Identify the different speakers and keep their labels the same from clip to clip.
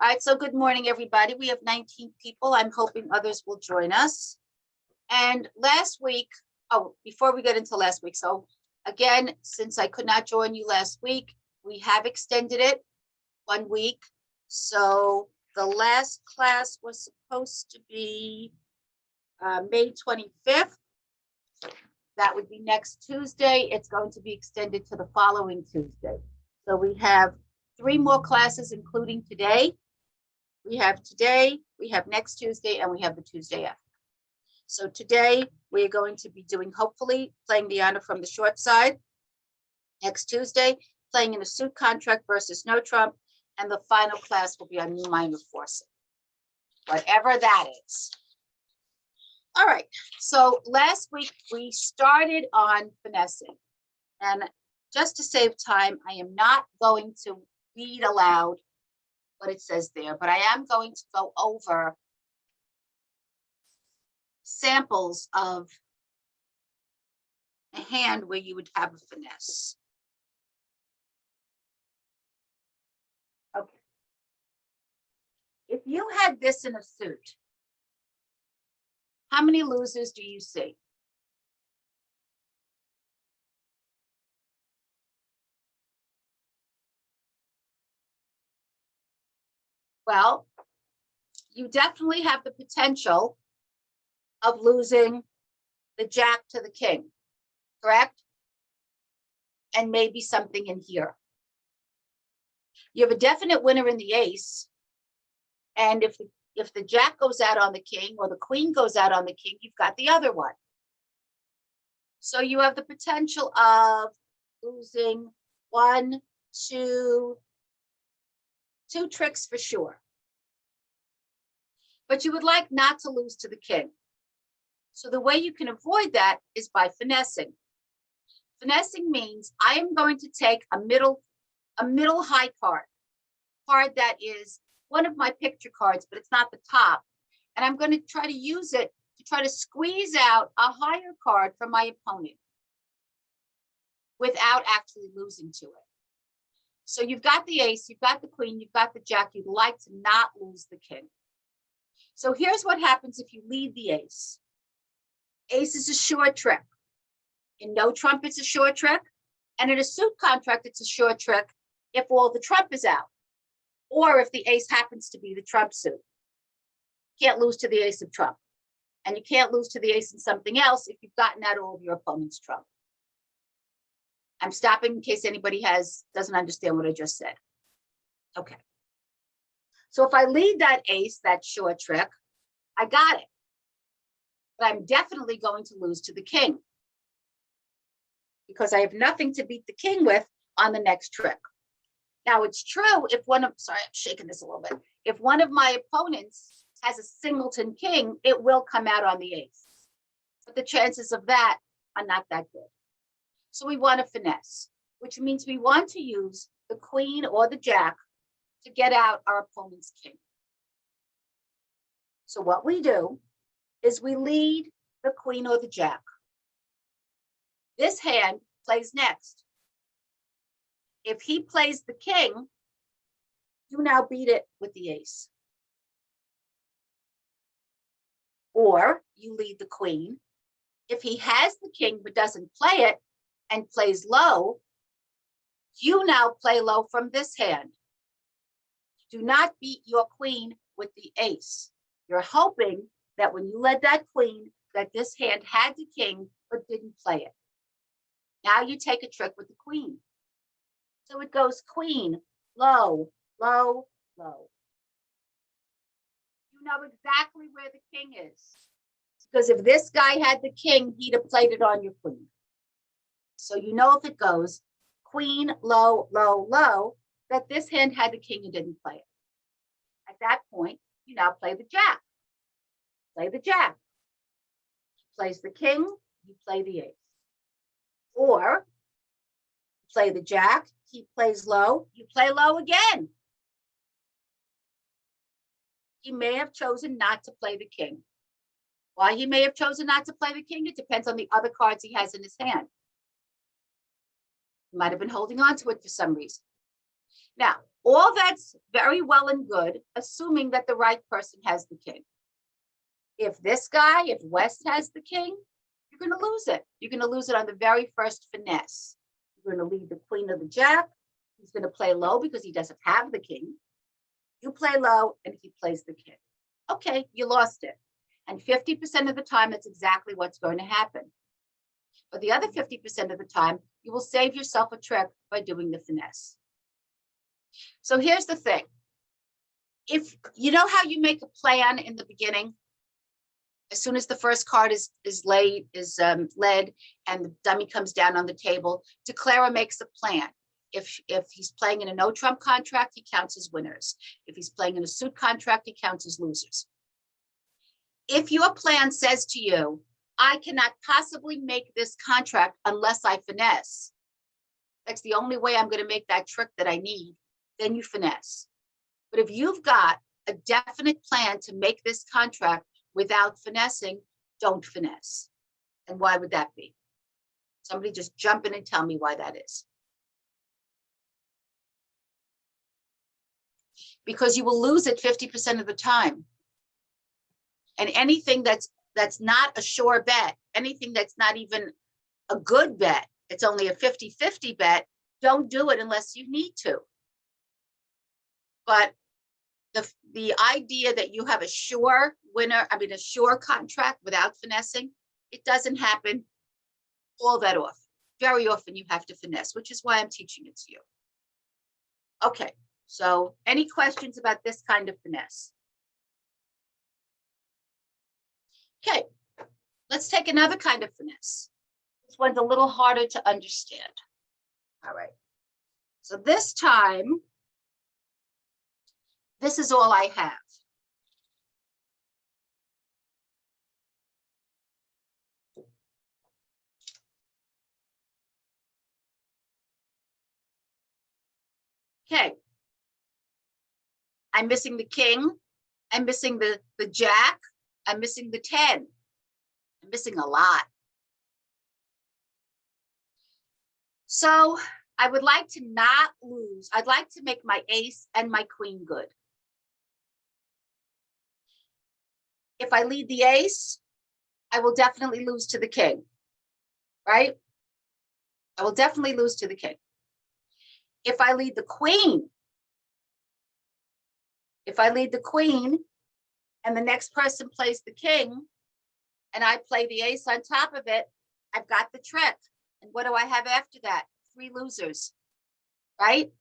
Speaker 1: All right, so good morning, everybody. We have 19 people. I'm hoping others will join us. And last week, before we get into last week, so again, since I could not join you last week, we have extended it 1 week. So the last class was supposed to be May 25th. That would be next Tuesday. It's going to be extended to the following Tuesday. So we have 3 more classes, including today. We have today, we have next Tuesday, and we have the Tuesday after. So today we're going to be doing, hopefully, playing the honor from the short side. Next Tuesday, playing in a suit contract versus no trump. And the final class will be on new minor forcing, whatever that is. All right, so last week we started on finessing. And just to save time, I am not going to read aloud what it says there, but I am going to go over samples of a hand where you would have a finesse. Okay. If you had this in a suit, how many losers do you see? Well, you definitely have the potential of losing the jack to the king, correct? And maybe something in here. You have a definite winner in the ace. And if the jack goes out on the king or the queen goes out on the king, you've got the other one. So you have the potential of losing 1, 2 tricks for sure. But you would like not to lose to the king. So the way you can avoid that is by finessing. Finessing means I am going to take a middle high card that is one of my picture cards, but it's not the top. And I'm going to try to use it to try to squeeze out a higher card from my opponent without actually losing to it. So you've got the ace, you've got the queen, you've got the jack. You'd like to not lose the king. So here's what happens if you lead the ace. Ace is a short trick. In no trump, it's a short trick. And in a suit contract, it's a short trick if all the trump is out. Or if the ace happens to be the trump suit. You can't lose to the ace of trump. And you can't lose to the ace in something else if you've gotten out all of your opponent's trump. I'm stopping in case anybody doesn't understand what I just said. Okay. So if I lead that ace, that short trick, I got it. But I'm definitely going to lose to the king because I have nothing to beat the king with on the next trick. Now it's true if I'm shaking this a little bit. If one of my opponents has a singleton king, it will come out on the ace. But the chances of that are not that good. So we want to finesse, which means we want to use the queen or the jack to get out our opponent's king. So what we do is we lead the queen or the jack. This hand plays next. If he plays the king, you now beat it with the ace. Or you lead the queen. If he has the king but doesn't play it and plays low, you now play low from this hand. Do not beat your queen with the ace. You're hoping that when you led that queen, that this hand had the king but didn't play it. Now you take a trick with the queen. So it goes queen, low, low, low. You know exactly where the king is. Because if this guy had the king, he'd have played it on your queen. So you know if it goes queen, low, low, low, that this hand had the king and didn't play it. At that point, you now play the jack. Play the jack. He plays the king, you play the ace. Or play the jack, he plays low, you play low again. He may have chosen not to play the king. Why he may have chosen not to play the king, it depends on the other cards he has in his hand. He might have been holding on to it for some reason. Now, All that's very well and good, assuming that the right person has the king. If this guy, if West has the king, you're going to lose it. You're going to lose it on the very first finesse. You're going to lead the queen of the jack. He's going to play low because he doesn't have the king. You play low and he plays the king. Okay, you lost it. And 50% of the time, that's exactly what's going to happen. But the other 50% of the time, you will save yourself a trick by doing the finesse. So here's the thing. If you know how you make a plan in the beginning, as soon as the first card is led and the dummy comes down on the table, declarer makes a plan. If he's playing in a no trump contract, he counts as winners. If he's playing in a suit contract, he counts as losers. If your plan says to you, I cannot possibly make this contract unless I finesse, that's the only way I'm going to make that trick that I need, then you finesse. But if you've got a definite plan to make this contract without finessing, don't finesse. And why would that be? Somebody just jump in and tell me why that is. Because you will lose it 50% of the time. And anything that's not a sure bet, anything that's not even a good bet, it's only a 50-50 bet, don't do it unless you need to. But the idea that you have a sure winner, a sure contract without finessing, it doesn't happen all that often. Very often you have to finesse, which is why I'm teaching it to you. Okay, so any questions about this kind of finesse? Okay, let's take another kind of finesse. This one's a little harder to understand. All right, so this time, this is all I have. Okay. I'm missing the king. I'm missing the jack. I'm missing the 10. I'm missing a lot. So I would like to not lose. I'd like to make my ace and my queen good. If I lead the ace, I will definitely lose to the king, right? I will definitely lose to the king. If I lead the queen, and the next person plays the king, and I play the ace on top of it, I've got the trick. And what do I have after that? 3 losers, right?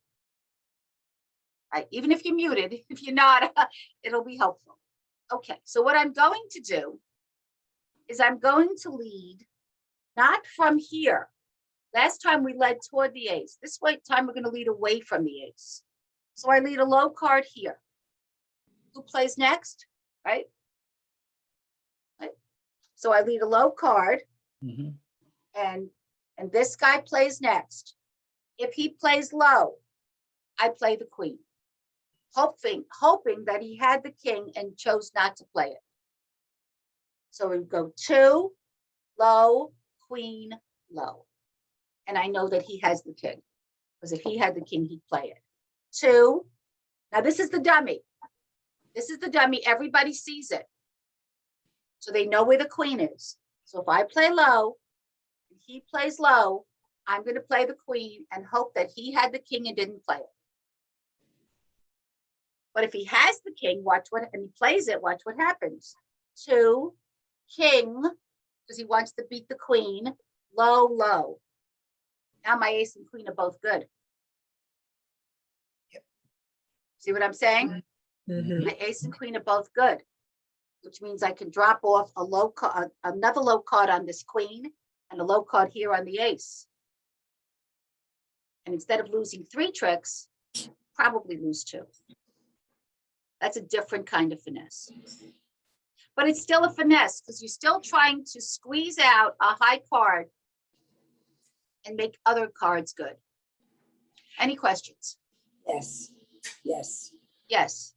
Speaker 1: Right. Even if you're muted, if you're not, it'll be helpful. Okay, so what I'm going to do is I'm going to lead not from here. Last time we led toward the ace. This time we're going to lead away from the ace. So I lead a low card here. Who plays next? Right? So I lead a low card, and this guy plays next. If he plays low, I play the queen, hoping that he had the king and chose not to play it. So we go 2, low, queen, low. And I know that he has the king, because if he had the king, he'd play it. 2. Now this is the dummy. This is the dummy. Everybody sees it. So they know where the queen is. So if I play low, and he plays low, I'm going to play the queen and hope that he had the king and didn't play it. But if he has the king, and he plays it, watch what happens. 2, king, because he wants to beat the queen, low, low. Now my ace and queen are both good.
Speaker 2: Yep.
Speaker 1: See what I'm saying? My ace and queen are both good, which means I can drop off a low card, another low card on this queen, and a low card here on the ace. And instead of losing 3 tricks, probably lose 2. That's a different kind of finesse. But it's still a finesse because you're still trying to squeeze out a high card and make other cards good. Any questions?
Speaker 2: Yes, yes.
Speaker 1: Yes.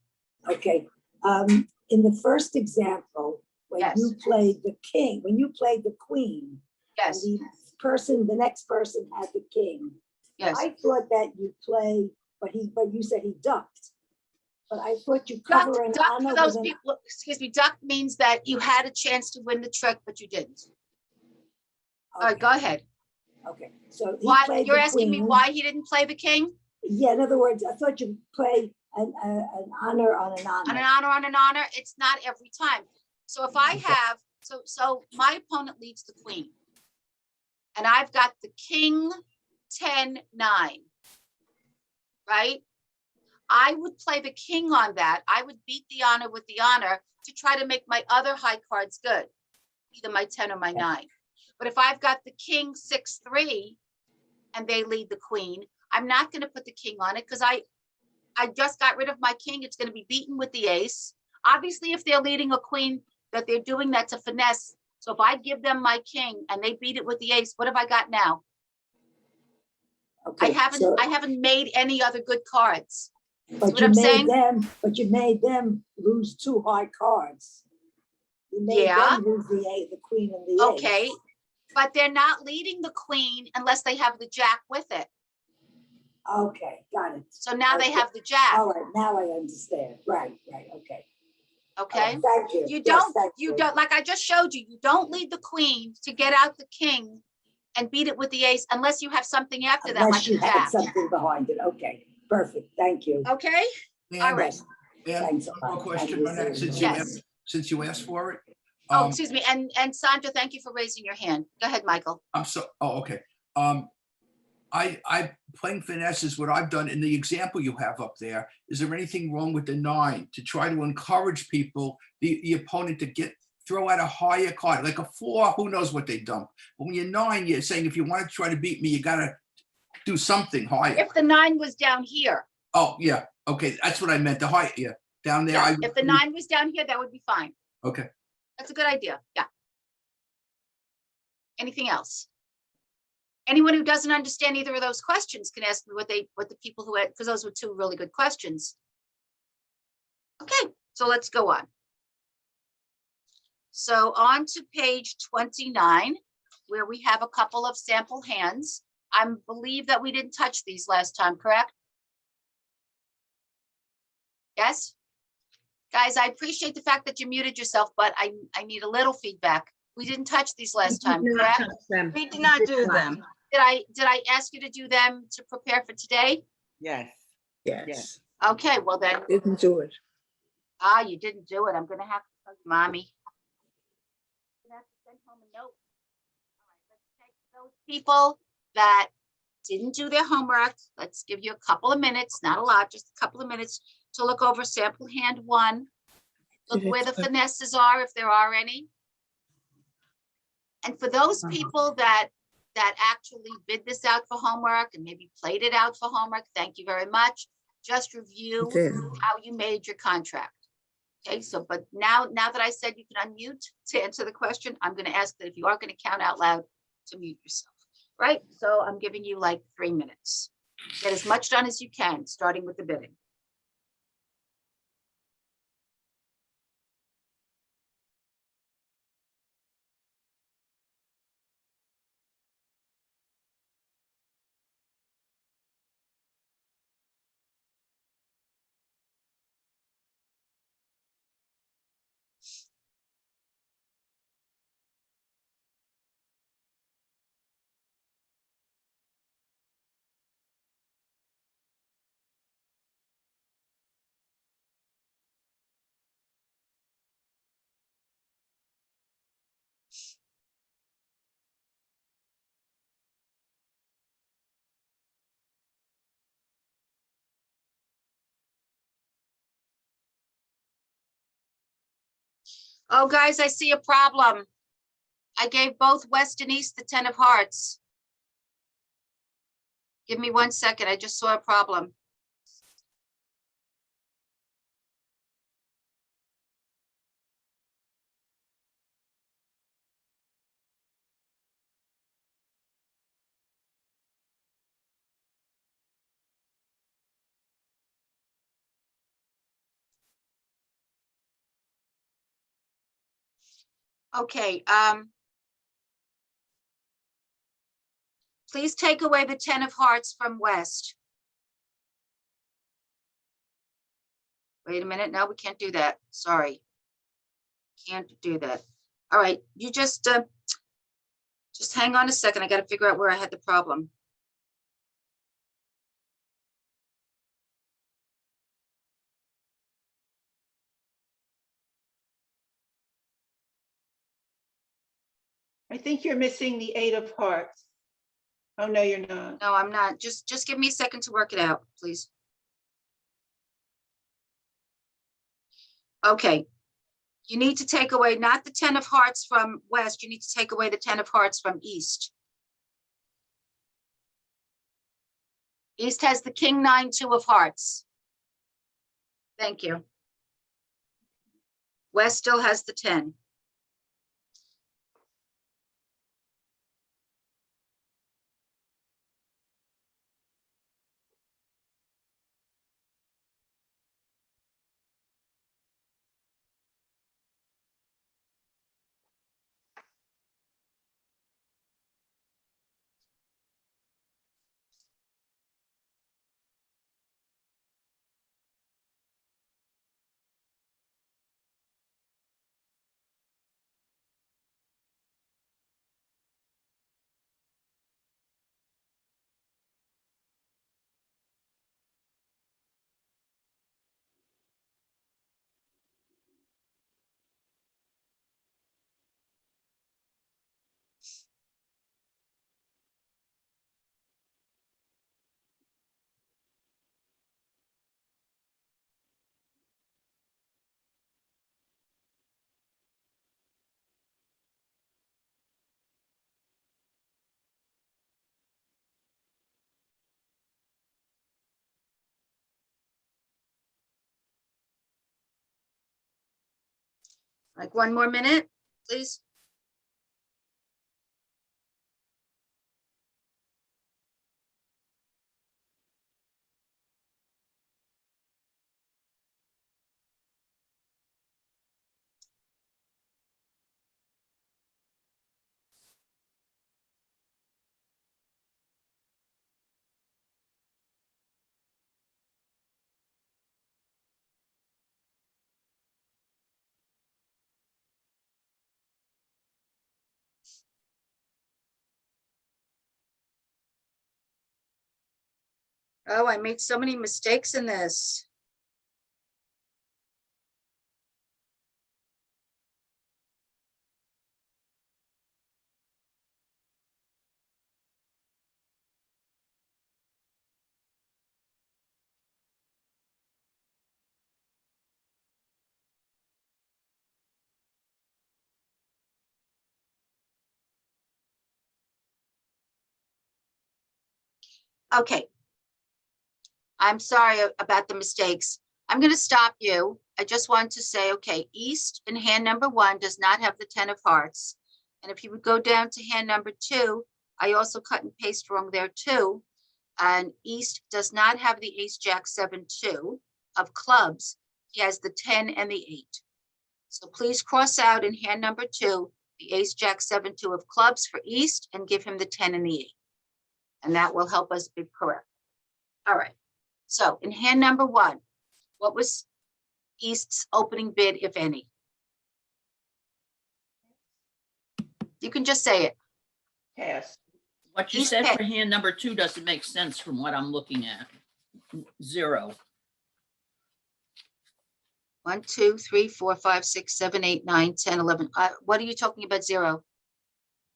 Speaker 2: Okay. In the first example, when
Speaker 1: Yes.
Speaker 2: you played the king, when you played the queen,
Speaker 1: Yes.
Speaker 2: and the next person had the king.
Speaker 1: Yes.
Speaker 2: I thought that you play but you said he ducked. But I thought you
Speaker 1: Duck,
Speaker 2: cover an
Speaker 1: duck
Speaker 2: honor
Speaker 1: for those
Speaker 2: with an,
Speaker 1: people, excuse me, duck means that you had a chance to win the trick, but you didn't. All right, go ahead.
Speaker 2: Okay, so he
Speaker 1: Why,
Speaker 2: played
Speaker 1: you're
Speaker 2: the
Speaker 1: asking me
Speaker 2: queen.
Speaker 1: why he didn't play the king?
Speaker 2: Yeah, in other words, I thought you play an honor on an honor.
Speaker 1: On an honor, on an honor, it's not every time. So if I have, so my opponent leads the queen. And I've got the king, 10, 9. Right? I would play the king on that. I would beat the honor with the honor to try to make my other high cards good, either my 10 or my 9. But if I've got the king, 6, 3, and they lead the queen, I'm not going to put the king on it because I just got rid of my king. It's going to be beaten with the ace. Obviously, if they're leading a queen that they're doing, that's a finesse. So if I give them my king and they beat it with the ace, what have I got now?
Speaker 2: Okay,
Speaker 1: I haven't made any other good cards.
Speaker 2: but
Speaker 1: what I'm saying?
Speaker 2: You made them lose 2 high cards. You made them lose the queen and the ace.
Speaker 1: Okay, but they're not leading the queen unless they have the jack with it.
Speaker 2: Okay, got it.
Speaker 1: So now they have the jack.
Speaker 2: All right, now I understand. Right, okay.
Speaker 1: Okay.
Speaker 2: Thank you.
Speaker 1: You
Speaker 2: Yes,
Speaker 1: don't, like I just showed you, you don't lead the queen to get out the king and beat it with the ace unless you have something after that,
Speaker 2: Unless
Speaker 1: like
Speaker 2: you
Speaker 1: a
Speaker 2: had
Speaker 1: jack.
Speaker 2: something behind it. Okay, perfect. Thank you.
Speaker 1: Okay, all right.
Speaker 2: Thanks.
Speaker 3: One more question on that, since you asked for it.
Speaker 1: Oh, excuse me, and Sandra, thank you for raising your hand. Go ahead, Michael.
Speaker 3: Okay. I playing finesse is what I've done in the example you have up there. Is there anything wrong with the 9 to try to encourage people, the opponent, to throw out a higher card, like a 4? Who knows what they dump? But when you're 9, you're saying if you want to try to beat me, you got to do something higher.
Speaker 1: If the 9 was down here.
Speaker 3: Oh yeah, okay, that's what I meant. The high, yeah, down there.
Speaker 1: Yeah, if the 9 was down here, that would be fine.
Speaker 3: Okay.
Speaker 1: That's a good idea. Yeah. Anything else? Anyone who doesn't understand either of those questions can ask me what the people who had, because those were 2 really good questions. Okay, so let's go on. So on to page 29, where we have a couple of sample hands. I believe that we didn't touch these last time, correct? Yes? Guys, I appreciate the fact that you muted yourself, but I need a little feedback. We didn't touch these last time, correct?
Speaker 4: We did not do them.
Speaker 1: Did I ask you to do them to prepare for today?
Speaker 4: Yes.
Speaker 5: Yes.
Speaker 1: Okay, well then.
Speaker 5: Didn't do it.
Speaker 1: You didn't do it. I'm gonna have to tell you, Mommy. I'm gonna have to send home a note. All right, let's take those people that didn't do their homework. Let's give you a couple of minutes, not a lot, just a couple of minutes to look over sample hand 1. Look where the finesses are, if there are any. And for those people that actually bid this out for homework and maybe played it out for homework, thank you very much. Just review how you made your contract. Okay, so but now that I said you can unmute to answer the question, I'm going to ask that if you are going to count out loud to mute yourself. Right, so I'm giving you like 3 minutes. Get as much done as you can, starting with the bidding. Oh, guys, I see a problem. I gave both West and East the 10 of hearts. Give me 1 second. I just saw a problem. Okay, please take away the 10 of hearts from West. Wait a minute. No, we can't do that. Sorry. Can't do that. All right, you just hang on a second. I got to figure out where I had the problem.
Speaker 5: I think you're missing the 8 of hearts. Oh, no, you're not.
Speaker 1: No, I'm not. Just give me a second to work it out, please. Okay. You need to take away not the 10 of hearts from west. You need to take away the 10 of hearts from east. East has the king, 9, 2 of hearts. Thank you. West still has the 10. Like 1 more minute, please. Oh, I made so many mistakes in this. Okay. I'm sorry about the mistakes. I'm going to stop you. I just want to say, okay, East in hand number 1 does not have the 10 of hearts. And if you would go down to hand number 2, I also cut and paste wrong there too. And East does not have the ace, jack, 7, 2 of clubs. He has the 10 and the 8. So please cross out in hand number 2, the ace, jack, 7, 2 of clubs for East and give him the 10 and the 8. And that will help us be correct. All right. So in hand number 1, what was East's opening bid, if any? You can just say it.
Speaker 5: Pass.
Speaker 6: What you
Speaker 1: East
Speaker 6: said
Speaker 1: pit.
Speaker 6: for hand number 2 doesn't make sense from what I'm looking at. 0.
Speaker 1: 1, 2, 3, 4, 5, 6, 7, 8, 9, 10, 11. What are you talking about 0?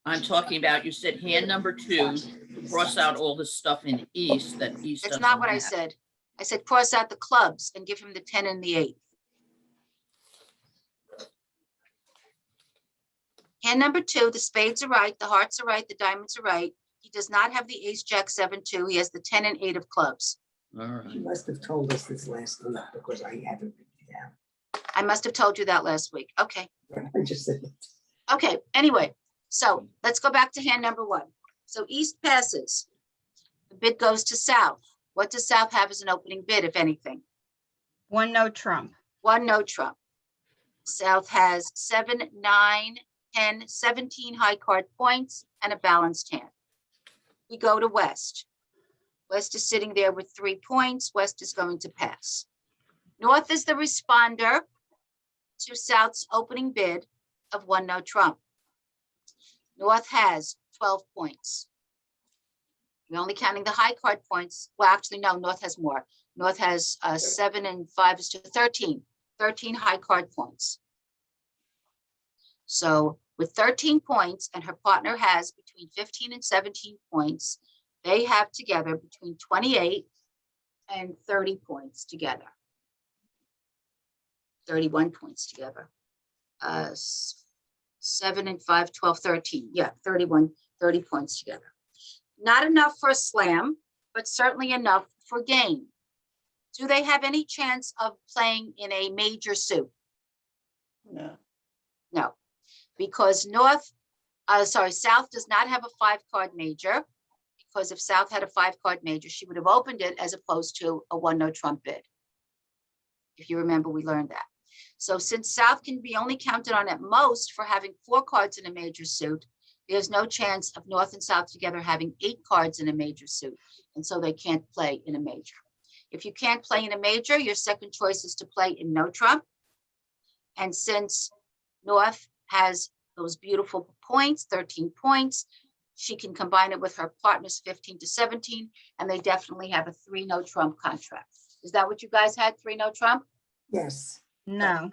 Speaker 6: I'm talking about, you said hand number 2, cross out all the stuff in East that East
Speaker 1: That's
Speaker 6: doesn't
Speaker 1: not what I
Speaker 6: have.
Speaker 1: said. I said cross out the clubs and give him the 10 and the 8. Hand number 2, the spades are right, the hearts are right, the diamonds are right. He does not have the ace, jack, 7, 2. He has the 10 and 8 of clubs.
Speaker 6: All
Speaker 2: She
Speaker 6: right.
Speaker 2: must have told us this last week because I haven't written down.
Speaker 1: I must have told you that last week. Okay.
Speaker 2: I just said it.
Speaker 1: Okay, anyway, so let's go back to hand number 1. So East passes. The bid goes to South. What does South have as an opening bid, if anything?
Speaker 4: 1 no trump.
Speaker 1: 1 no trump. South has 7, 9, 10, 17 high card points and a balanced hand. We go to West. West is sitting there with 3 points. West is going to pass. North is the responder to South's opening bid of one no trump. North has 12 points. We're only counting the high card points. Well, actually, no, North has more. North has 7 and 5 is to 13, 13 high card points. So with 13 points and her partner has between 15 and 17 points, they have together between 28 and 30 points together. 31 points together. 7 and 5, 12, 13. Yeah, 30 points together. Not enough for a slam, but certainly enough for game. Do they have any chance of playing in a major suit?
Speaker 5: No.
Speaker 1: No, because South does not have a 5-card major. Because if South had a 5-card major, she would have opened it as opposed to a one no trump bid. If you remember, we learned that. So since South can be only counted on at most for having 4 cards in a major suit, there's no chance of North and South together having 8 cards in a major suit. And so they can't play in a major. If you can't play in a major, your second choice is to play in no trump. And since North has those beautiful points, 13 points, she can combine it with her partner's 15 to 17, and they definitely have a 3 no trump contract. Is that what you guys had, 3 no trump?
Speaker 2: Yes.
Speaker 4: No.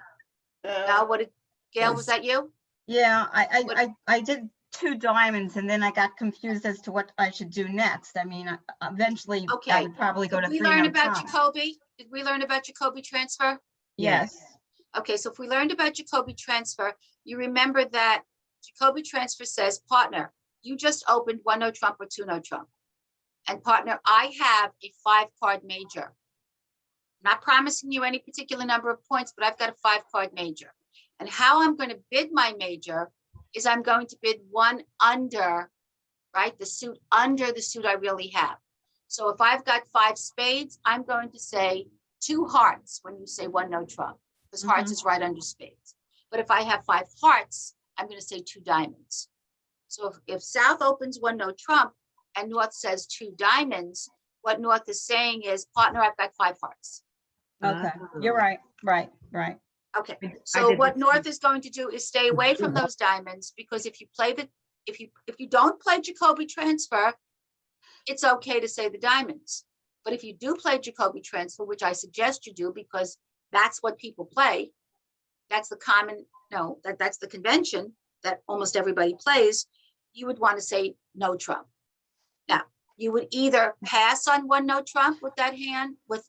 Speaker 1: Now, what did, Gail, was that you?
Speaker 4: Yeah,
Speaker 1: What-
Speaker 4: I did 2 diamonds and then I got confused as to what I should do next. I mean, eventually I
Speaker 1: Okay.
Speaker 4: would probably go to
Speaker 1: Did we
Speaker 4: 3
Speaker 1: learn
Speaker 4: no
Speaker 1: about
Speaker 4: trump.
Speaker 1: Jacobi? Did we learn about Jacobi transfer?
Speaker 4: Yes.
Speaker 1: Okay, so if we learned about Jacobi transfer, you remember that Jacobi transfer says, partner, you just opened 1 no trump or 2 no trump. And partner, I have a 5-card major. Not promising you any particular number of points, but I've got a 5-card major. And how I'm going to bid my major is I'm going to bid one under, right? The suit under the suit I really have. So if I've got 5 spades, I'm going to say 2 hearts when you say 1 no trump, because hearts is right under spades. But if I have 5 hearts, I'm going to say 2 diamonds. So if South opens 1 no trump and North says 2 diamonds, what North is saying is, partner, I've got 5 hearts.
Speaker 4: Okay, you're right, right.
Speaker 1: Okay,
Speaker 4: I
Speaker 1: so
Speaker 4: did
Speaker 1: what
Speaker 4: the
Speaker 1: North is going to do is stay away from those diamonds, because if you play if you don't play Jacobi transfer, it's okay to say the diamonds. But if you do play Jacobi transfer, which I suggest you do, because that's what people play, that's the that's the convention that almost everybody plays, you would want to say no trump. Now, you would either pass on 1 no trump with that hand, with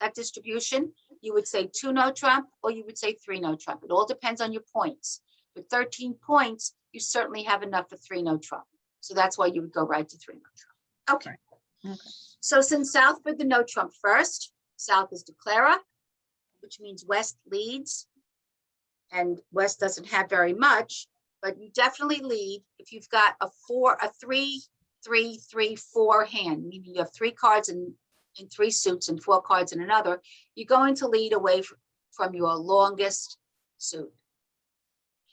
Speaker 1: that distribution, you would say 2 no trump, or you would say 3 no trump. It all depends on your points. With 13 points, you certainly have enough for 3 no trump. So that's why you would go right to 3 no trump. Okay.
Speaker 4: Okay.
Speaker 1: So since South bid the no trump first, South is declarer, which means West leads. And West doesn't have very much, but you definitely lead if you've got a 3, 3, 3, 4 hand, meaning you have 3 cards in 3 suits and 4 cards in another. You're going to lead away from your longest suit.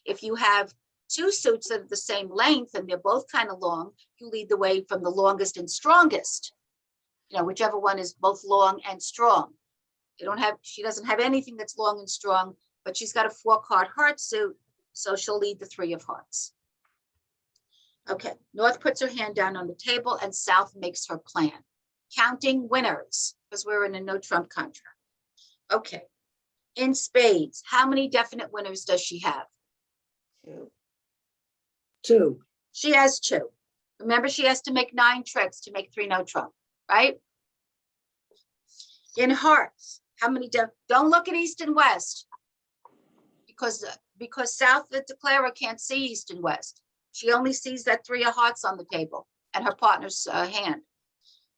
Speaker 1: If you have 2 suits that are the same length and they're both kind of long, you lead the way from the longest and strongest. You know, whichever one is both long and strong. She doesn't have anything that's long and strong, but she's got a 4-card heart suit, so she'll lead the 3 of hearts. Okay, North puts her hand down on the table and South makes her plan. Counting winners, because we're in a no trump contract. Okay, in spades, how many definite winners does she have?
Speaker 5: 2.
Speaker 2: 2.
Speaker 1: She has 2. Remember, she has to make 9 tricks to make 3 no trump, right? In hearts, how many? Don't look at East and West, because South, the declarer, can't see East and West. She only sees that 3 of hearts on the table and her partner's hand.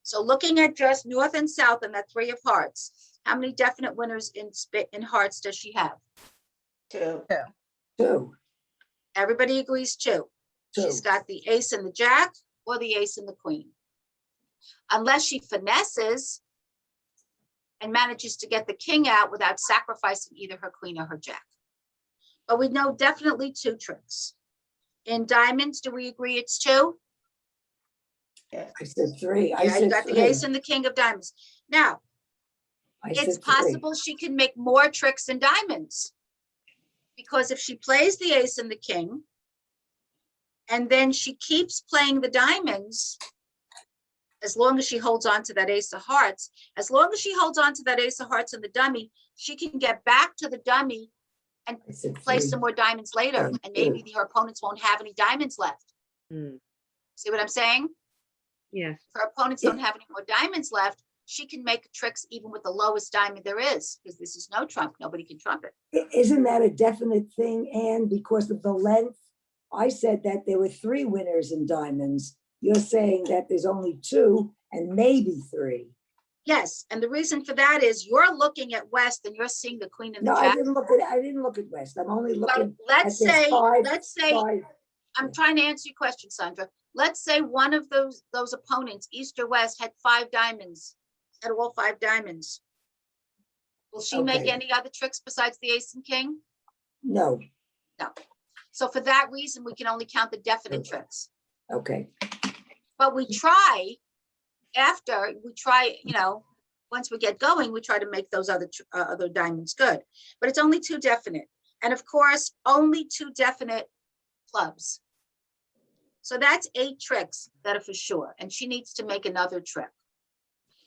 Speaker 1: So looking at just North and South and that 3 of hearts, how many definite winners in hearts does she have?
Speaker 5: 2.
Speaker 2: 2.
Speaker 1: Everybody agrees 2.
Speaker 2: 2.
Speaker 1: She's got the ace and the jack or the ace and the queen. Unless she finesses and manages to get the king out without sacrificing either her queen or her jack. But we know definitely 2 tricks. In diamonds, do we agree it's 2?
Speaker 5: Yes.
Speaker 2: I said 3. I
Speaker 1: Yeah, you
Speaker 2: said
Speaker 1: got
Speaker 2: 3.
Speaker 1: the ace and the king of diamonds. Now,
Speaker 2: I said
Speaker 1: It's
Speaker 2: three.
Speaker 1: possible she can make more tricks than diamonds. Because if she plays the ace and the king, and then she keeps playing the diamonds, as long as she holds on to that ace of hearts, as long as she holds on to that ace of hearts and the dummy, she can get back to the dummy and
Speaker 2: I said
Speaker 1: play
Speaker 2: three.
Speaker 1: some more diamonds later, and maybe her opponents won't have any diamonds left.
Speaker 7: Mm,
Speaker 1: See what I'm saying?
Speaker 7: yes.
Speaker 1: If her opponents don't have any more diamonds left, she can make tricks even with the lowest diamond there is, because this is no trump. Nobody can trump it.
Speaker 2: Isn't that a definite thing, Anne, because of the length? I said that there were 3 winners in diamonds. You're saying that there's only 2 and maybe 3.
Speaker 1: Yes, and the reason for that is you're looking at West and you're seeing the queen and the
Speaker 2: No,
Speaker 1: jack.
Speaker 2: I didn't look at West. I'm only
Speaker 1: But
Speaker 2: looking
Speaker 1: let's
Speaker 2: at this
Speaker 1: say,
Speaker 2: 5.
Speaker 1: let's say, I'm trying to answer your question, Sandra. Let's say one of those opponents, East or West, had 5 diamonds, had all 5 diamonds. Will she make
Speaker 2: Okay.
Speaker 1: any other tricks besides the ace and king?
Speaker 2: No,
Speaker 1: So for that reason, we can only count the definite
Speaker 2: Okay.
Speaker 1: tricks.
Speaker 2: okay.
Speaker 1: But we try, once we get going, we try to make those other diamonds good. But it's only 2 definite. And of course, only 2 definite clubs. So that's 8 tricks that are for sure. And she needs to make another trick.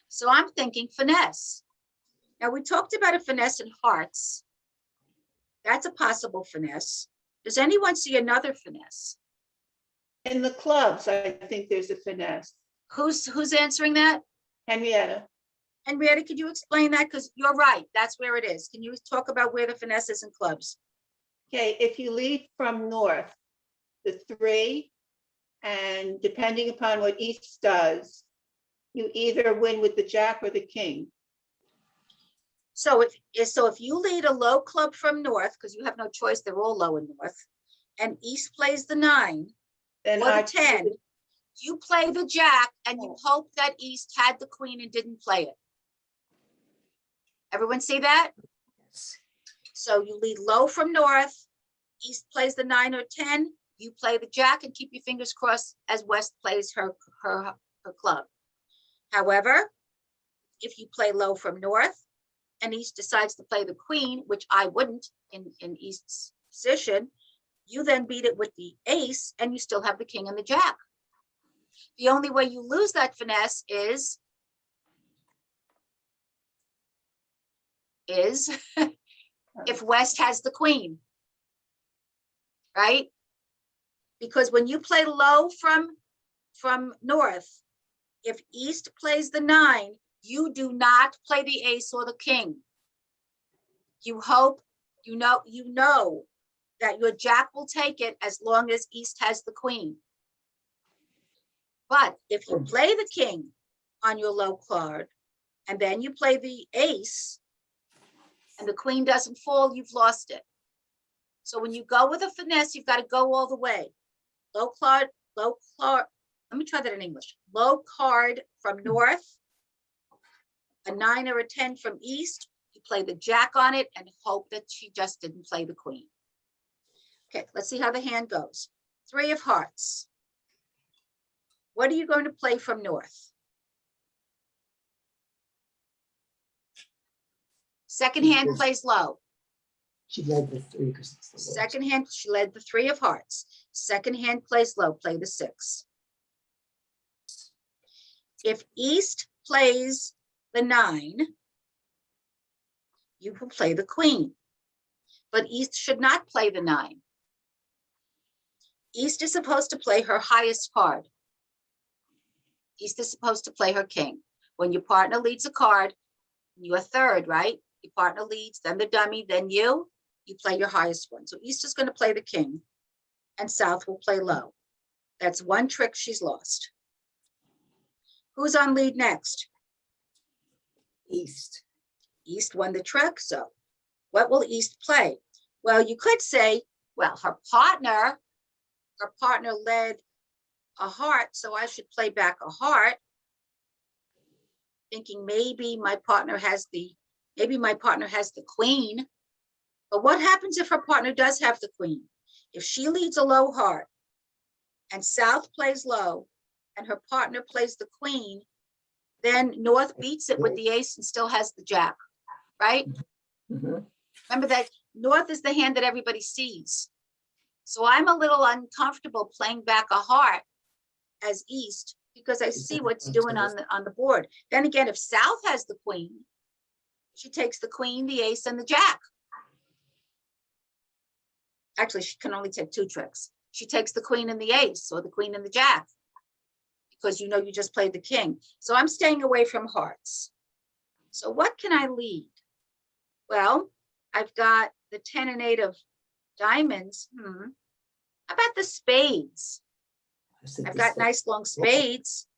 Speaker 1: So I'm thinking finesse. Now we talked about a finesse in hearts. That's a possible finesse. Does anyone see another finesse?
Speaker 5: In the clubs, I think there's a finesse.
Speaker 1: Who's answering that?
Speaker 5: Henrietta,
Speaker 1: Henrietta, could you explain that? Because you're right, that's where it is. Can you talk about where the finesse is in clubs?
Speaker 5: okay, if you lead from north, the 3, and depending upon what East does, you either win with the jack or the king.
Speaker 1: So if you lead a low club from north, because you have no choice, they're all low in north, and East plays the 9
Speaker 5: Then
Speaker 1: or
Speaker 5: I
Speaker 1: the 10, you play the jack and you hope that East had the queen and didn't play it. Everyone see that? So you lead low from north, East plays the 9 or 10, you play the jack and keep your fingers crossed as West plays her club. However, if you play low from north and East decides to play the queen, which I wouldn't in East's position, you then beat it with the ace and you still have the king and the jack. The only way you lose that finesse is if West has the queen, right? Because when you play low from north, if East plays the 9, you do not play the ace or the king. You hope, you know that your jack will take it as long as East has the queen. But if you play the king on your low card, and then you play the ace, and the queen doesn't fall, you've lost it. So when you go with a finesse, you've got to go all the way. Low card, let me try that in English. Low card from north, a 9 or a 10 from East, you play the jack on it and hope that she just didn't play the queen. Okay, let's see how the hand goes. 3 of hearts. What are you going to play from north? Second hand plays low.
Speaker 2: She led the 3 because it's the lowest.
Speaker 1: Second hand, she led the 3 of hearts. Second hand plays low, play the 6. If East plays the 9, you will play the queen. But East should not play the 9. East is supposed to play her highest card. East is supposed to play her king. When your partner leads a card, you're third, right? Your partner leads, then the dummy, then you play your highest one. So East is going to play the king and South will play low. That's one trick she's lost. Who's on lead next?
Speaker 2: East.
Speaker 1: East won the trick, so what will East play? Well, you could say, well, her partner led a heart, so I should play back a heart, thinking maybe my partner has the queen. But what happens if her partner does have the queen? If she leads a low heart and South plays low and her partner plays the queen, then North beats it with the ace and still has the jack. right?
Speaker 2: Mhm.
Speaker 1: Remember that north is the hand that everybody sees. So I'm a little uncomfortable playing back a heart as east because I see what's doing on the board. Then again, if south has the queen, she takes the queen, the ace, and the jack. Actually, she can only take 2 tricks. She takes the queen and the ace, or the queen and the jack, because you know you just played the king. So I'm staying away from hearts. So what can I lead? Well, I've got the 10 and 8 of diamonds. How about the spades?
Speaker 2: I said
Speaker 1: I've
Speaker 2: the
Speaker 1: got
Speaker 2: same.
Speaker 1: nice long spades,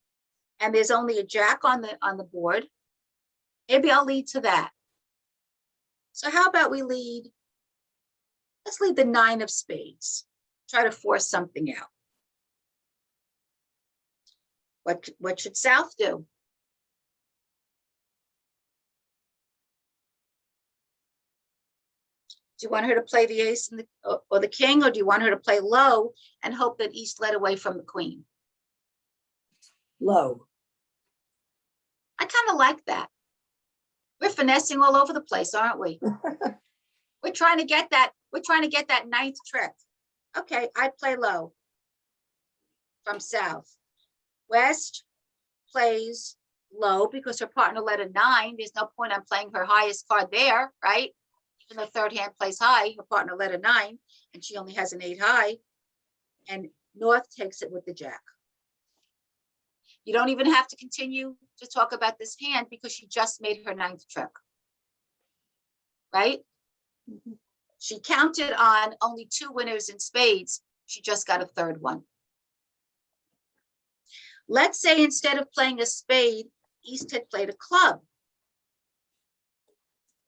Speaker 1: and there's only a jack on the board. Maybe I'll lead to that. So how about we lead? Let's lead the 9 of spades. Try to force something out. What should south do? Do you want her to play the ace and or the king, or do you want her to play low and hope that east led away from the queen?
Speaker 2: Low.
Speaker 1: I kind of like that. We're finessing all over the place, aren't we? We're trying to get that. We're trying to get that 9th trick. Okay, I play low from south. West plays low because her partner led a 9. There's no point on playing her highest card there, right? Even though third hand plays high, her partner led a 9 and she only has an 8 high. And north takes it with the jack. You don't even have to continue to talk about this hand because she just made her 9th trick, right? She counted on only 2 winners in spades. She just got a 3rd one. Let's say instead of playing a spade, east had played a club.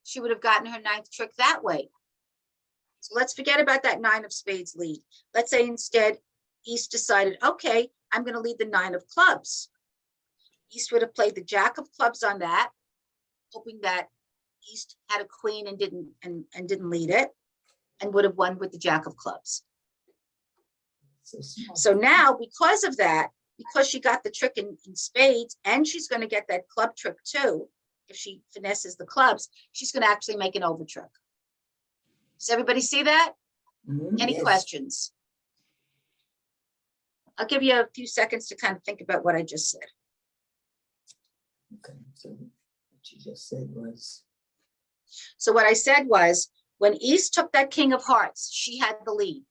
Speaker 1: She would have gotten her 9th trick that way. So let's forget about that 9 of spades lead. Let's say instead, east decided, okay, I'm going to lead the 9 of clubs. East would have played the jack of clubs on that, hoping that east had a queen and didn't lead it, and would have won with the jack of clubs.
Speaker 2: So small.
Speaker 1: So now, because of that, because she got the trick in spades, and she's going to get that club trick too, if she finesses the clubs, she's going to actually make an over trick. Does everybody see that? Any
Speaker 2: Yes.
Speaker 1: questions? I'll give you a few seconds to kind of think about what I just said.
Speaker 2: Okay, so what you just said was,
Speaker 1: So what I said was, when East took that king of hearts, she had the lead.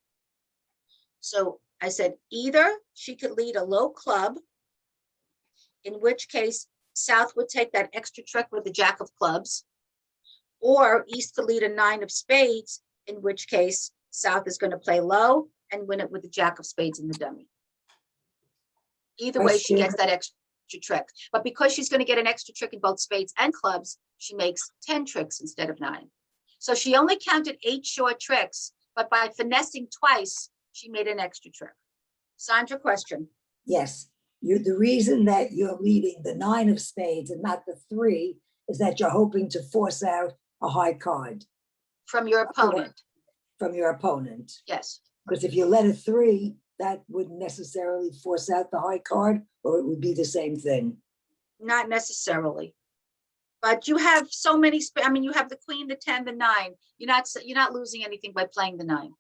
Speaker 1: So I said, either she could lead a low club, in which case South would take that extra trick with the jack of clubs, or East could lead a 9 of spades, in which case South is going to play low and win it with the jack of spades in the dummy. Either way, she gets that extra trick. But because she's going to get an extra trick in both spades and clubs, she makes 10 tricks instead of 9. So she only counted 8 short tricks, but by finessing twice, she made an extra trick. Sandra, question.
Speaker 2: yes, the reason that you're leading the 9 of spades and not the 3 is that you're hoping to force out a high card
Speaker 1: From your opponent.
Speaker 2: from your opponent.
Speaker 1: Yes.
Speaker 2: Because if you let a 3, that wouldn't necessarily force out the high card, or it would be the same thing.
Speaker 1: Not necessarily. But you have so many, I mean, you have the queen, the 10, the 9. You're not losing anything by playing the 9.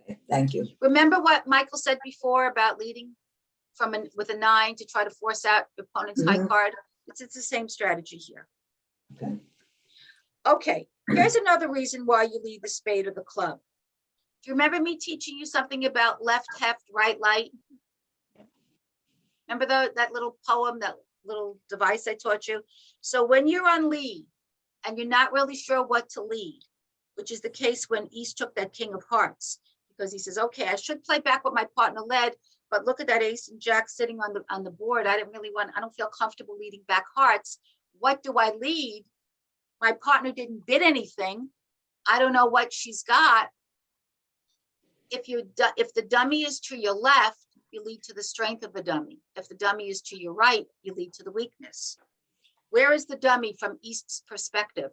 Speaker 2: Okay, thank you.
Speaker 1: Remember what Michael said before about leading with a 9 to try to force out your opponent's high card? It's the same strategy here.
Speaker 2: Okay.
Speaker 1: Okay, here's another reason why you lead the spade or the club. Do you remember me teaching you something about left heft, right light? Remember that little poem, that little device I taught you? So when you're on lead and you're not really sure what to lead, which is the case when East took that king of hearts, because he says, okay, I should play back what my partner led, but look at that ace and jack sitting on the board. I don't feel comfortable leading back hearts. What do I lead? My partner didn't bid anything. I don't know what she's got. If the dummy is to your left, you lead to the strength of the dummy. If the dummy is to your right, you lead to the weakness. Where is the dummy from East's perspective?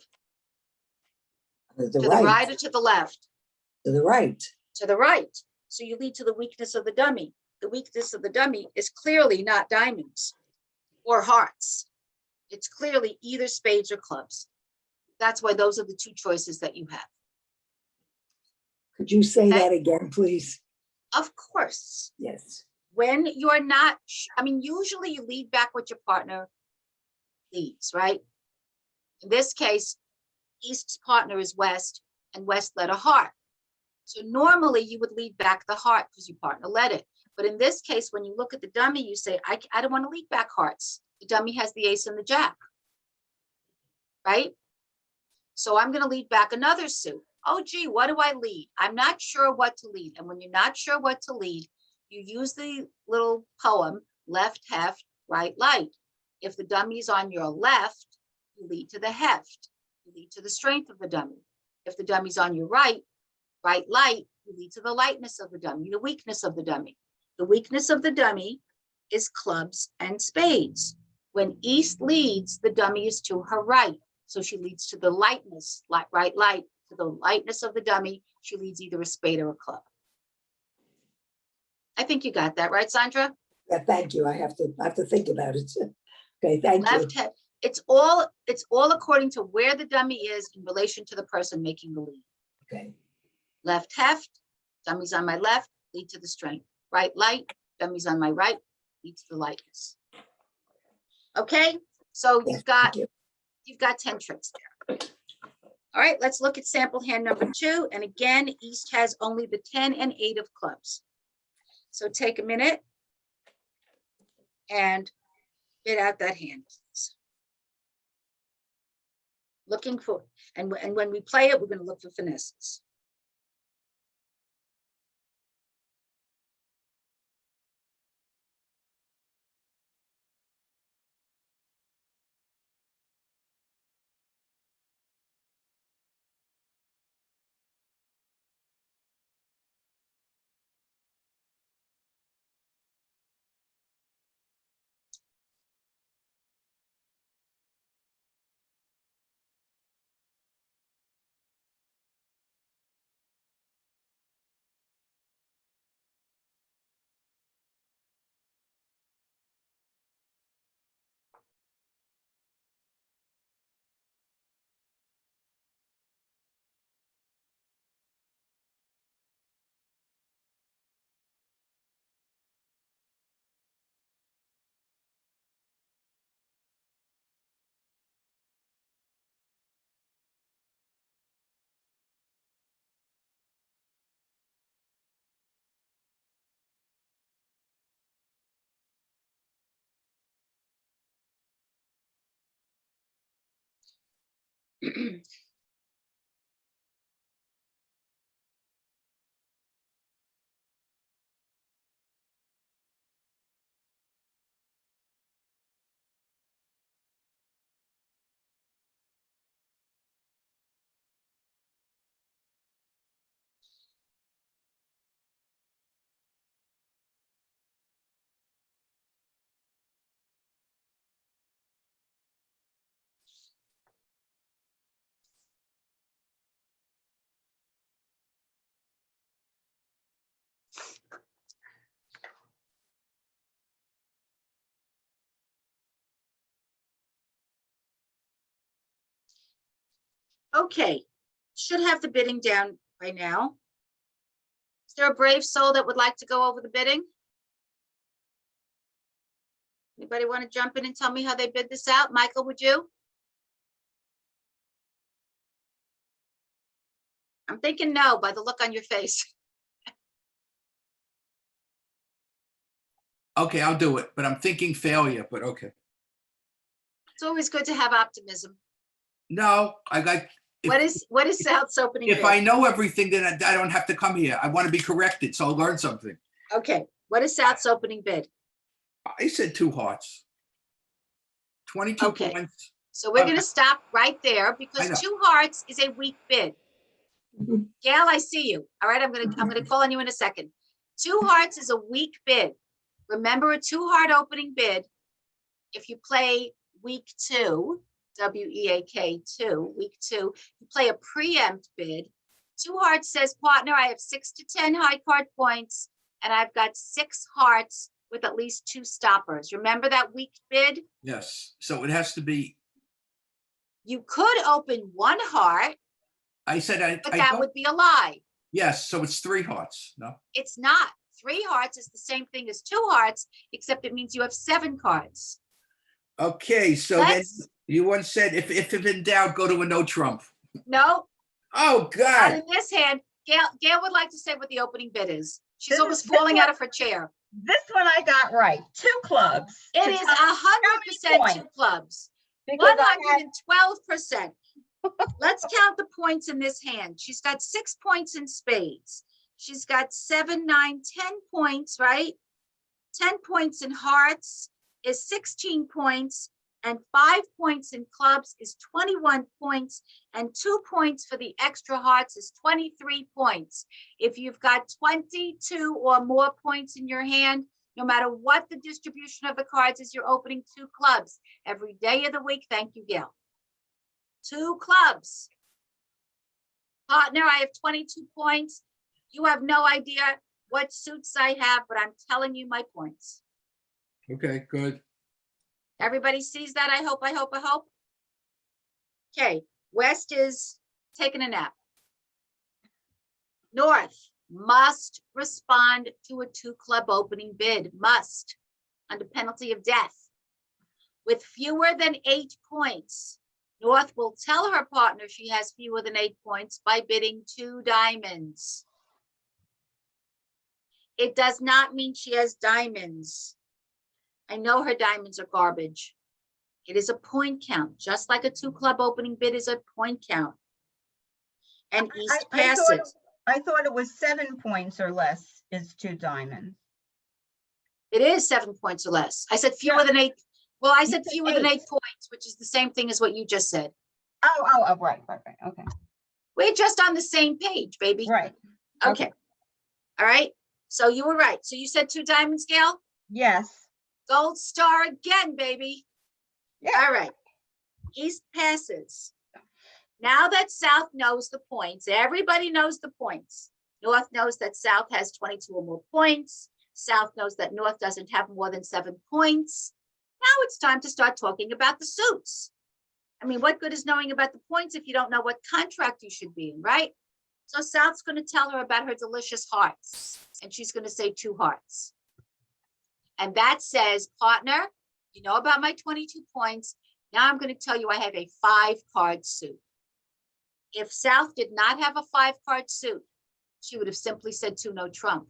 Speaker 2: To
Speaker 1: To the right or to the left?
Speaker 2: To the right.
Speaker 1: To the right. So you lead to the weakness of the dummy. The weakness of the dummy is clearly not diamonds or hearts. It's clearly either spades or clubs. That's why those are the two choices that you have.
Speaker 2: Could you say
Speaker 1: Okay.
Speaker 2: that again, please?
Speaker 1: Of course,
Speaker 2: Yes.
Speaker 1: when you're not, I mean, usually you lead back what your partner leads, right? In this case, East's partner is West and West led a heart. So normally you would lead back the heart because your partner led it. But in this case, when you look at the dummy, you say, I don't want to lead back hearts. The dummy has the ace and the jack, right? So I'm going to lead back another suit. Oh, gee, what do I lead? I'm not sure what to lead. And when you're not sure what to lead, you use the little poem, left heft, right light. If the dummy is on your left, you lead to the heft. You lead to the strength of the dummy. If the dummy's on your right, right light, you lead to the lightness of the dummy, the weakness of the dummy. The weakness of the dummy is clubs and spades. When East leads, the dummy is to her right. So she leads to the lightness, right light, to the lightness of the dummy. She leads either a spade or a club. I think you got that, right, Sandra?
Speaker 2: Yeah, thank you. I have to think about it. Okay, thank you.
Speaker 1: Left heft. It's all according to where the dummy is in relation to the person making the lead.
Speaker 2: Okay,
Speaker 1: Left heft, dummy's on my left, lead to the strength. Right light, dummy's on my right, lead to the lightness. Okay, so
Speaker 2: yes, thank you.
Speaker 1: you've got 10 tricks there. All right, let's look at sample hand number 2. And again, East has only the 10 and 8 of clubs. So take a minute and get out that hand. Looking for, and when we play it, we're going to look for finesses. Okay, should have the bidding down by now. Is there a brave soul that would like to go over the bidding? Anybody want to jump in and tell me how they bid this out? Michael, would you? I'm thinking no by the look on your face.
Speaker 3: Okay, I'll do it, but I'm thinking failure, but okay.
Speaker 1: It's always good to have optimism.
Speaker 3: No,
Speaker 1: What is South's opening
Speaker 3: if
Speaker 1: bid?
Speaker 3: I know everything, then I don't have to come here. I want to be corrected, so I'll learn something.
Speaker 1: Okay, what is South's opening bid?
Speaker 3: I said 2 hearts. 22
Speaker 1: Okay.
Speaker 3: points.
Speaker 1: So we're gonna stop right there
Speaker 3: I
Speaker 1: because
Speaker 3: know.
Speaker 1: 2 hearts is a weak bid.
Speaker 2: Mhm.
Speaker 1: Gail, I see you. All right, I'm gonna call on you in a second. 2 hearts is a weak bid. Remember a 2-heart opening bid. If you play week 2, WEAK 2, week 2, you play a preempt bid. 2 hearts says, partner, I have 6 to 10 high card points, and I've got 6 hearts with at least 2 stoppers. Remember that weak bid?
Speaker 3: Yes, so it has to be
Speaker 1: You could open one heart,
Speaker 3: I said,
Speaker 1: but
Speaker 3: I
Speaker 1: that
Speaker 3: don't,
Speaker 1: would be a lie.
Speaker 3: yes, so it's 3 hearts, no?
Speaker 1: It's not. 3 hearts is the same thing as 2 hearts, except it means you have 7 cards.
Speaker 3: Okay, so then
Speaker 1: Let's,
Speaker 3: you once said, if in doubt, go to a no trump.
Speaker 1: no,
Speaker 3: Oh,
Speaker 1: not
Speaker 3: God.
Speaker 1: in this hand. Gail would like to say what the opening bid is. She's
Speaker 4: This
Speaker 1: almost
Speaker 4: is- this
Speaker 1: falling
Speaker 4: one-
Speaker 1: out of her chair.
Speaker 4: This one I got right, 2 clubs.
Speaker 1: It
Speaker 4: to
Speaker 1: is
Speaker 4: top
Speaker 1: 100% 2
Speaker 4: points?
Speaker 1: clubs.
Speaker 4: Because I had
Speaker 1: 112%. Let's count the points in this hand. She's got 6 points in spades. She's got 7, 9, 10 points, right? 10 points in hearts is 16 points, and 5 points in clubs is 21 points, and 2 points for the extra hearts is 23 points. If you've got 22 or more points in your hand, no matter what the distribution of the cards is, you're opening 2 clubs every day of the week. Thank you, Gail. 2 clubs. Partner, I have 22 points. You have no idea what suits I have, but I'm telling you my points.
Speaker 3: Okay, good.
Speaker 1: Everybody sees that, I hope. Okay, West is taking a nap. North must respond to a 2 club opening bid, must, under penalty of death. With fewer than 8 points, North will tell her partner she has fewer than 8 points by bidding 2 diamonds. It does not mean she has diamonds. I know her diamonds are garbage. It is a point count, just like a 2 club opening bid is a point count. And East passes.
Speaker 4: I thought it was 7 points or less is 2 diamonds.
Speaker 1: It is 7 points or less. I said fewer
Speaker 4: Yeah.
Speaker 1: than 8. Well, I
Speaker 4: You
Speaker 1: said
Speaker 4: said
Speaker 1: fewer than
Speaker 4: 8.
Speaker 1: 8 points, which is the same thing as what you just said.
Speaker 4: Oh, right, okay,
Speaker 1: We're just on the same page, baby.
Speaker 4: right,
Speaker 1: Okay. All right. So you were right. So you said 2 diamonds, Gail?
Speaker 4: yes.
Speaker 1: Gold star again, baby.
Speaker 4: Yeah.
Speaker 1: All right. East passes. Now that South knows the points, everybody knows the points. North knows that South has 22 or more points. South knows that North doesn't have more than 7 points. Now it's time to start talking about the suits. I mean, what good is knowing about the points if you don't know what contract you should be in, right? So South's going to tell her about her delicious hearts, and she's going to say 2 hearts. And that says, partner, you know about my 22 points. Now I'm going to tell you I have a 5-card suit. If South did not have a 5-card suit, she would have simply said 2 no trump.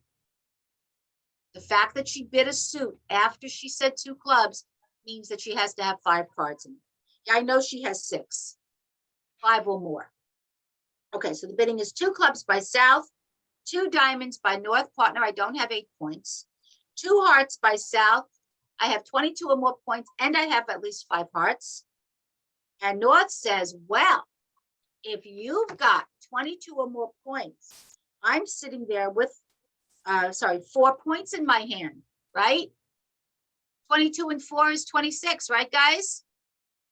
Speaker 1: The fact that she bid a suit after she said 2 clubs means that she has to have 5 cards in it. Yeah, I know she has 6, 5 or more. Okay, so the bidding is 2 clubs by South, 2 diamonds by North. Partner, I don't have 8 points. 2 hearts by South. I have 22 or more points, and I have at least 5 hearts. And North says, well, if you've got 22 or more points, I'm sitting there with, 4 points in my hand, right? 22 and 4 is 26, right, guys?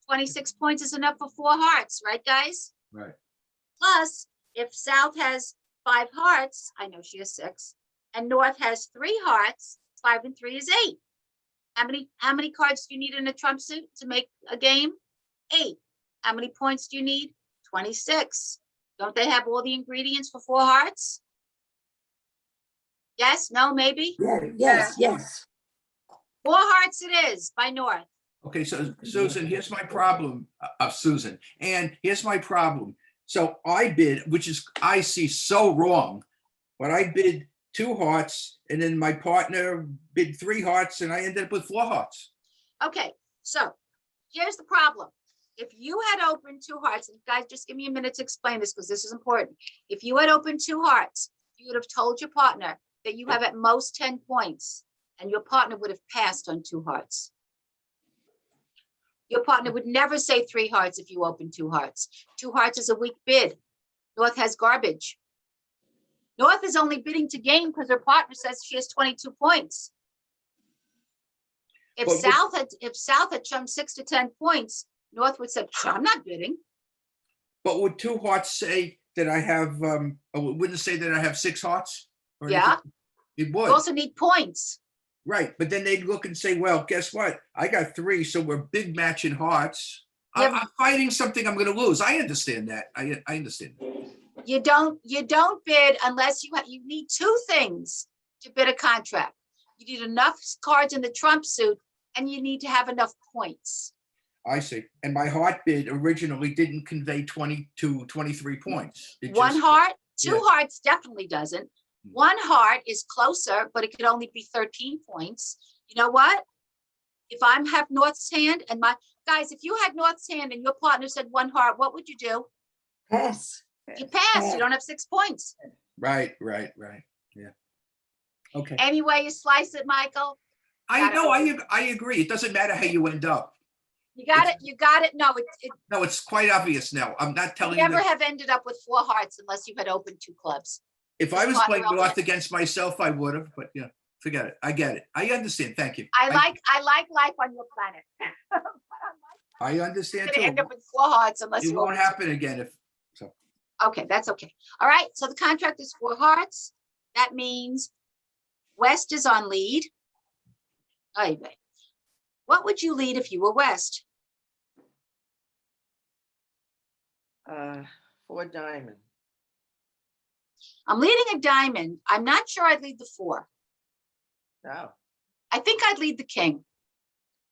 Speaker 1: 26 points is enough for 4 hearts, right, guys?
Speaker 3: Right.
Speaker 1: Plus, if South has 5 hearts, I know she has 6, and North has 3 hearts, 5 and 3 is 8. How many cards do you need in a trump suit to make a game? 8. How many points do you need? 26. Don't they have all the ingredients for 4 hearts? Yes, no, maybe?
Speaker 2: Yes.
Speaker 1: 4 hearts it is by North.
Speaker 3: Okay, so Susan, here's my problem, Susan, and here's my problem. So I bid, which is, I see so wrong, but I bid 2 hearts, and then my partner bid 3 hearts, and I ended up with 4 hearts.
Speaker 1: Okay, so here's the problem. If you had opened 2 hearts, and guys, just give me a minute to explain this because this is important. If you had opened 2 hearts, you would have told your partner that you have at most 10 points, and your partner would have passed on 2 hearts. Your partner would never say 3 hearts if you open 2 hearts. 2 hearts is a weak bid. North has garbage. North is only bidding to gain because her partner says she has 22 points. If South had jumped 6 to 10 points, North would say, I'm not bidding.
Speaker 3: But would 2 hearts say that I have, wouldn't say that I have 6 hearts? Or
Speaker 1: Yeah.
Speaker 3: anything? It
Speaker 1: You
Speaker 3: would,
Speaker 1: also need points.
Speaker 3: right, but then they'd look and say, well, guess what? I got 3, so we're big match in hearts.
Speaker 1: Yeah.
Speaker 3: I'm fighting something I'm gonna lose. I understand that. I understand.
Speaker 1: You don't bid unless you need two things to bid a contract. You need enough cards in the trump suit and you need to have enough points.
Speaker 3: I see. And my heart bid originally didn't convey 22, 23 points. It
Speaker 1: One
Speaker 3: just-
Speaker 1: heart, two
Speaker 3: yeah.
Speaker 1: hearts definitely doesn't. One heart is closer, but it could only be 13 points. You know what? If I have North's hand and guys, if you had North's hand and your partner said one heart, what would you do?
Speaker 2: Pass.
Speaker 1: You pass, you don't have 6 points.
Speaker 3: Right. Yeah. Okay.
Speaker 1: Any way you slice it, Michael,
Speaker 3: I know, I agree. It doesn't matter how you end up.
Speaker 1: you got it. No,
Speaker 3: No, it's quite obvious now. I'm not
Speaker 1: you
Speaker 3: telling you
Speaker 1: never
Speaker 3: that.
Speaker 1: have ended up with 4 hearts unless you had opened 2 clubs.
Speaker 3: If I was
Speaker 1: It's
Speaker 3: playing
Speaker 1: not
Speaker 3: North
Speaker 1: relevant.
Speaker 3: against myself, I would have, but yeah, forget it. I get it. I understand. Thank you.
Speaker 1: I like life on your planet.
Speaker 3: I understand
Speaker 1: Gonna
Speaker 3: too.
Speaker 1: end up with 4 hearts unless
Speaker 3: It
Speaker 1: you.
Speaker 3: won't
Speaker 1: open 2.
Speaker 3: happen again if,
Speaker 1: Okay, that's okay. All right, so the contract is 4 hearts. That means West is on lead. Ay vey. What would you lead if you were West?
Speaker 7: 4 diamond.
Speaker 1: I'm leading a diamond. I'm not sure I'd lead the 4.
Speaker 7: No,
Speaker 1: I think I'd lead the king.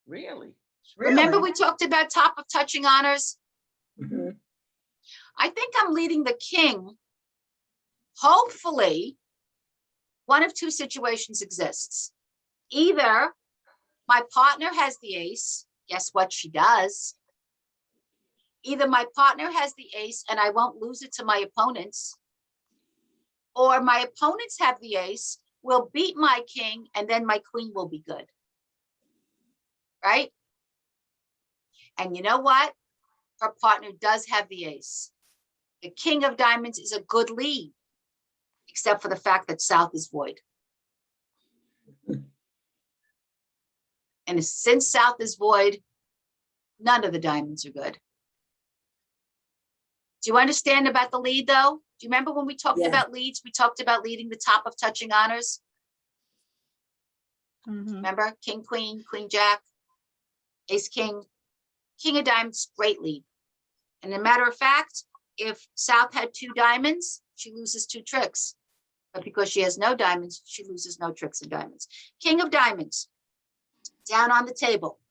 Speaker 7: really?
Speaker 1: Remember we talked about top of touching honors?
Speaker 2: Mhm.
Speaker 1: I think I'm leading the king. Hopefully, one of 2 situations exists. Either my partner has the ace. Guess what she does? Either my partner has the ace and I won't lose it to my opponents, or my opponents have the ace, will beat my king, and then my queen will be good. Right? And you know what? Her partner does have the ace. The king of diamonds is a good lead, except for the fact that South is void. And since South is void, none of the diamonds are good. Do you understand about the lead though? Do you remember when we talked
Speaker 2: Yeah.
Speaker 1: about leads? We talked about leading the top of touching honors.
Speaker 4: Mhm.
Speaker 1: Remember? King, queen, queen, jack, ace, king, king of diamonds, great lead. And a matter of fact, if South had 2 diamonds, she loses 2 tricks. But because she has no diamonds, she loses no tricks and diamonds. King of diamonds, down on the table.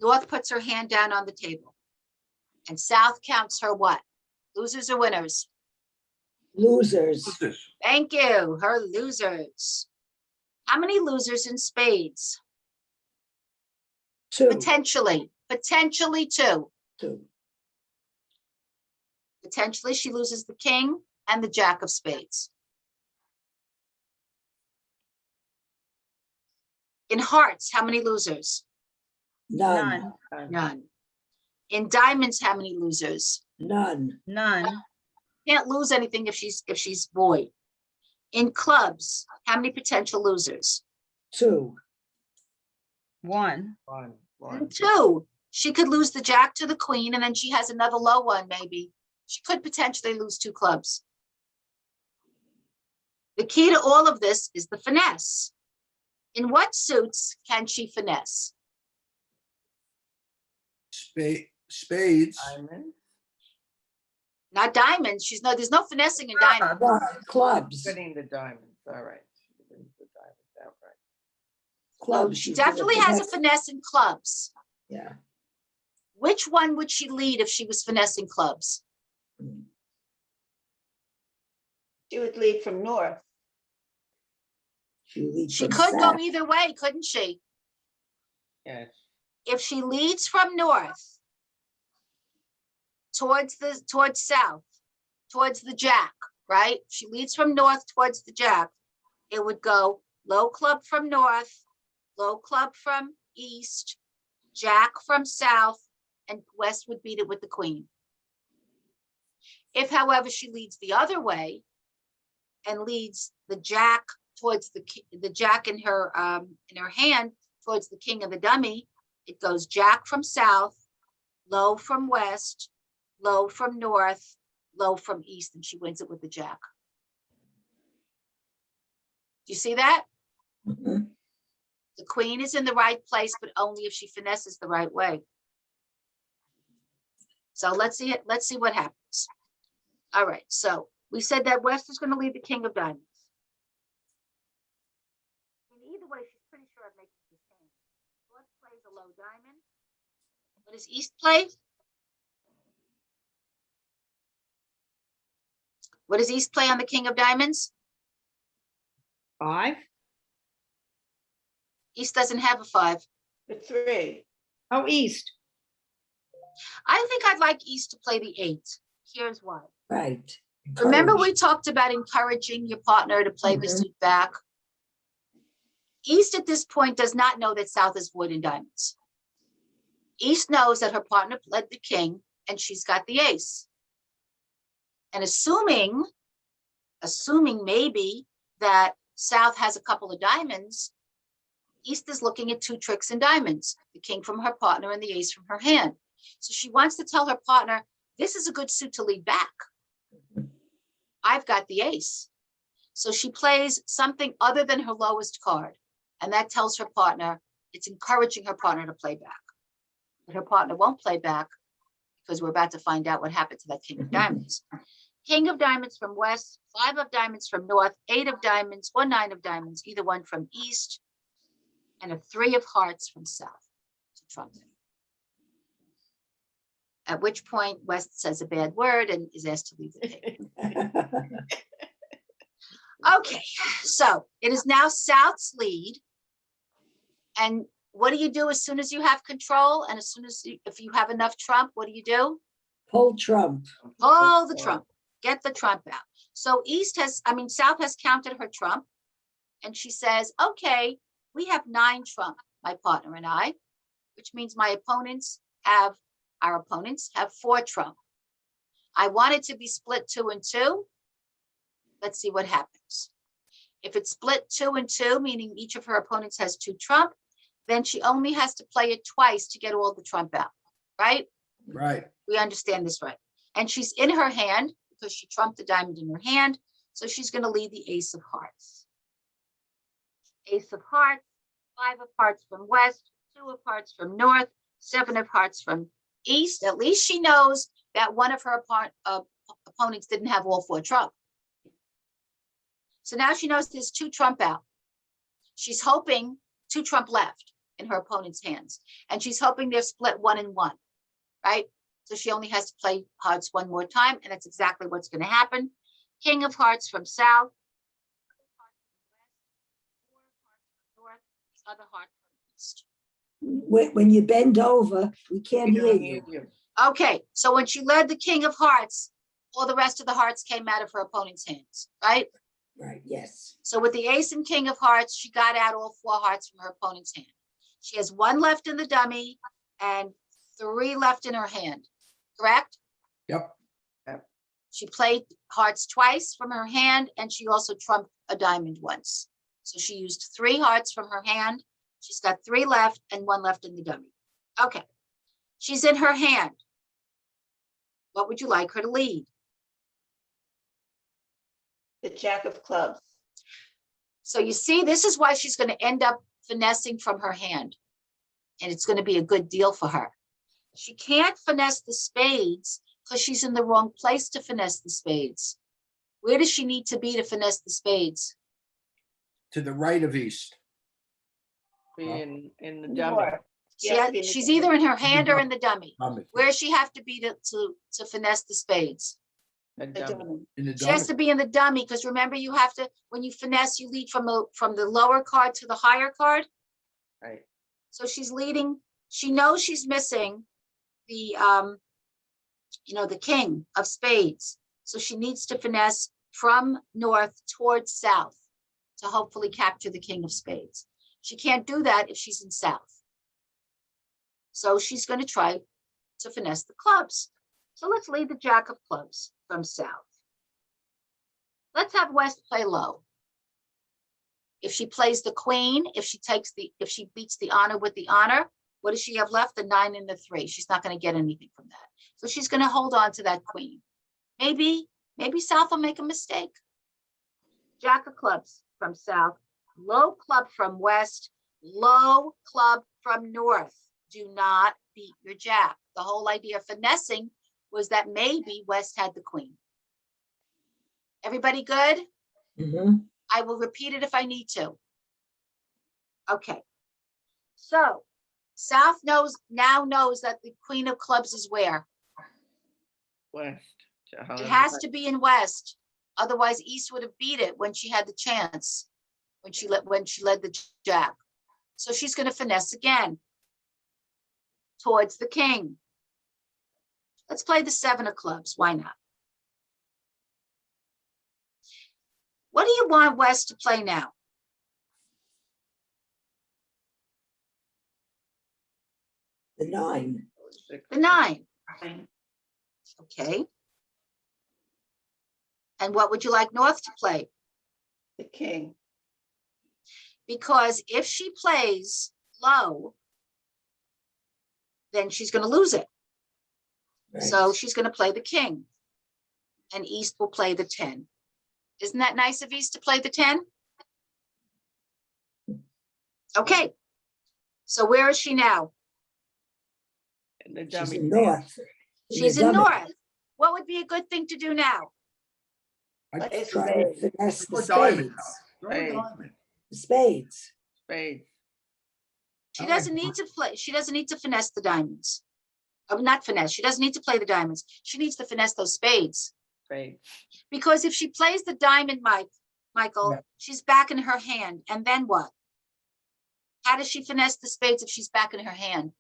Speaker 1: North puts her hand down on the table. And South counts her what? Losers or winners?
Speaker 2: Losers.
Speaker 3: what's this?
Speaker 1: Thank you, her losers. How many losers in spades?
Speaker 2: 2.
Speaker 1: Potentially 2.
Speaker 2: 2.
Speaker 1: Potentially she loses the king and the jack of spades. In hearts, how many losers?
Speaker 2: None.
Speaker 1: None. In diamonds, how many losers?
Speaker 2: None.
Speaker 4: None.
Speaker 1: Can't lose anything if she's void. In clubs, how many potential losers?
Speaker 2: 2.
Speaker 4: 1.
Speaker 7: 1.
Speaker 1: 2. She could lose the jack to the queen, and then she has another low one, maybe. She could potentially lose 2 clubs. The key to all of this is the finesse. In what suits can she finesse?
Speaker 3: Spades.
Speaker 7: Diamond.
Speaker 1: Not diamonds. There's no finessing in diamonds.
Speaker 2: Clubs.
Speaker 7: Getting the diamonds, all right. She wins the diamonds outright.
Speaker 2: Clubs.
Speaker 1: She
Speaker 2: she's gonna
Speaker 1: definitely has a
Speaker 2: finesse.
Speaker 1: finesse in clubs.
Speaker 2: Yeah.
Speaker 1: Which one would she lead if she was finessing clubs?
Speaker 5: She would lead from north.
Speaker 2: She leads
Speaker 1: She
Speaker 2: from
Speaker 1: could go
Speaker 2: south.
Speaker 1: either way, couldn't she?
Speaker 7: Yes.
Speaker 1: If she leads from north towards south, towards the jack, right? She leads from north towards the jack. It would go low club from north, low club from east, jack from south, and West would beat it with the queen. If, however, she leads the other way and leads the jack towards the jack in her hand towards the king of the dummy, it goes jack from south, low from west, low from north, low from east, and she wins it with the jack. Do you see that?
Speaker 2: Mhm.
Speaker 1: The queen is in the right place, but only if she finesses the right way. So let's see what happens. All right, so we said that West is going to lead the king of diamonds. And either way, she's pretty sure of making this hand. North plays a low diamond. What does East play? What does East play on the king of diamonds?
Speaker 8: 5.
Speaker 1: East doesn't have a 5.
Speaker 5: The 3.
Speaker 8: Oh, East.
Speaker 1: I think I'd like East to play the 8. Here's why.
Speaker 2: Right.
Speaker 1: Remember we
Speaker 2: Encourage.
Speaker 1: talked about encouraging your partner to play the
Speaker 2: Mhm.
Speaker 1: suit back? East at this point does not know that South is void in diamonds. East knows that her partner played the king and she's got the ace. And assuming maybe that South has a couple of diamonds, East is looking at 2 tricks in diamonds, the king from her partner and the ace from her hand. So she wants to tell her partner, this is a good suit to lead back. I've got the ace. So she plays something other than her lowest card. And that tells her partner, it's encouraging her partner to play back. But her partner won't play back because we're about to find out what happened to that king of diamonds. King of diamonds from West, 5 of diamonds from North, 8 of diamonds or 9 of diamonds, either one from East, and a 3 of hearts from South to trump it. At which point West says a bad word and is asked to leave the table. Okay, so it is now South's lead. And what do you do as soon as you have control? And as soon as if you have enough trump, what do you do?
Speaker 2: Pull Trump.
Speaker 1: Pull the trump, get the trump out. So South has counted her trump. And she says, okay, we have 9 trump, my partner and I, which means our opponents have 4 trump. I want it to be split 2 and 2. Let's see what happens. If it's split 2 and 2, meaning each of her opponents has 2 trump, then she only has to play it twice to get all the trump out, right?
Speaker 3: Right.
Speaker 1: We understand this, right? And she's in her hand because she trumped the diamond in her hand. So she's going to lead the ace of hearts. Ace of hearts, 5 of hearts from West, 2 of hearts from North, 7 of hearts from East. At least she knows that one of her opponents didn't have all 4 trump. So now she knows there's 2 trump out. She's hoping 2 trump left in her opponent's hands. And she's hoping they're split 1 and 1, right? So she only has to play hearts 1 more time. And that's exactly what's going to happen. King of hearts from South. Other heart from East.
Speaker 2: When you bend over, we can't hear you.
Speaker 1: Okay, so when she led the king of hearts, all the rest of the hearts came out of her opponent's hands, right?
Speaker 2: Right, yes.
Speaker 1: So with the ace and king of hearts, she got out all 4 hearts from her opponent's hand. She has 1 left in the dummy and 3 left in her hand, correct?
Speaker 3: Yep.
Speaker 1: She played hearts twice from her hand and she also trumped a diamond once. So she used 3 hearts from her hand. She's got 3 left and 1 left in the dummy. Okay, she's in her hand. What would you like her to lead?
Speaker 5: The jack of clubs.
Speaker 1: So you see, this is why she's going to end up finessing from her hand. And it's going to be a good deal for her. She can't finesse the spades because she's in the wrong place to finesse the spades. Where does she need to be to finesse the spades?
Speaker 3: To the right of East.
Speaker 7: Be in the dummy.
Speaker 5: North. Yes, in the
Speaker 1: She's
Speaker 5: dummy.
Speaker 1: either in her hand or in the dummy.
Speaker 3: Dummy.
Speaker 1: Where does she have to be to finesse the spades?
Speaker 7: The
Speaker 5: The
Speaker 7: dummy.
Speaker 5: dummy.
Speaker 3: In the
Speaker 1: She has
Speaker 3: dummy.
Speaker 1: to be in the dummy because remember you have to, when you finesse, you lead from the lower card to the higher card.
Speaker 7: Right.
Speaker 1: So she's leading, she knows she's missing the, the king of spades. So she needs to finesse from north towards south to hopefully capture the king of spades. She can't do that if she's in south. So she's going to try to finesse the clubs. So let's lead the jack of clubs from south. Let's have West play low. If she plays the queen, if she beats the honor with the honor, what does she have left? The 9 and the 3. She's not going to get anything from that. So she's going to hold on to that queen. Maybe South will make a mistake. Jack of clubs from South, low club from West, low club from North. Do not beat your jack. The whole idea of finessing was that maybe West had the queen. Everybody good?
Speaker 2: Mhm.
Speaker 1: I will repeat it if I need to. Okay. So South now knows that the queen of clubs is where?
Speaker 7: West.
Speaker 1: It has to be in West. Otherwise East would have beat it when she had the chance, when she led the jack. So she's going to finesse again towards the king. Let's play the 7 of clubs. Why not? What do you want West to play now?
Speaker 2: The 9.
Speaker 1: The 9. Okay. And what would you like North to play?
Speaker 5: The king.
Speaker 1: Because if she plays low, then she's going to lose it.
Speaker 2: Right.
Speaker 1: So she's going to play the king. And East will play the 10. Isn't that nice of East to play the 10? Okay. So where is she now?
Speaker 7: And the
Speaker 2: She's
Speaker 7: dummy
Speaker 2: in
Speaker 7: pair.
Speaker 2: North.
Speaker 1: She's
Speaker 2: the
Speaker 1: in
Speaker 2: dummy.
Speaker 1: North. What would be a good thing to do now?
Speaker 5: Play
Speaker 2: Try to
Speaker 5: spades.
Speaker 2: finesse the
Speaker 3: Or diamond.
Speaker 2: spades.
Speaker 3: Throw a
Speaker 7: Right.
Speaker 3: diamond.
Speaker 2: The spades.
Speaker 7: Spades.
Speaker 1: She
Speaker 3: I like
Speaker 1: doesn't need to play. She doesn't need to finesse the diamonds. Not finesse. She doesn't need to play the diamonds. She needs to finesse those spades.
Speaker 7: Spades.
Speaker 1: Because if she plays the diamond, Michael,
Speaker 3: Yeah.
Speaker 1: she's back in her hand. And then what? How does she finesse the spades if she's back in her hand?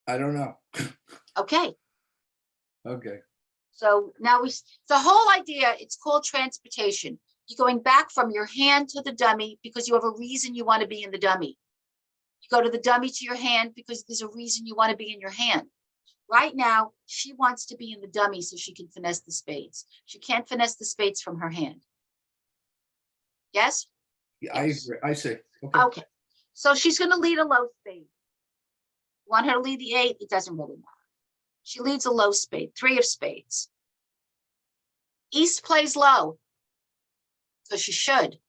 Speaker 3: I don't know.
Speaker 1: Okay.
Speaker 3: Okay.
Speaker 1: So now the whole idea, it's called transportation. You're going back from your hand to the dummy because you have a reason you want to be in the dummy. You go to the dummy to your hand because there's a reason you want to be in your hand. Right now, she wants to be in the dummy so she can finesse the spades. She can't finesse the spades from her hand. Yes?
Speaker 3: Yeah, I
Speaker 1: Yes.
Speaker 3: agree. I see. Okay.
Speaker 1: Okay. So she's going to lead a low spade. Want her to lead the 8? It doesn't really matter. She leads a low spade, 3 of spades. East plays low. So she should.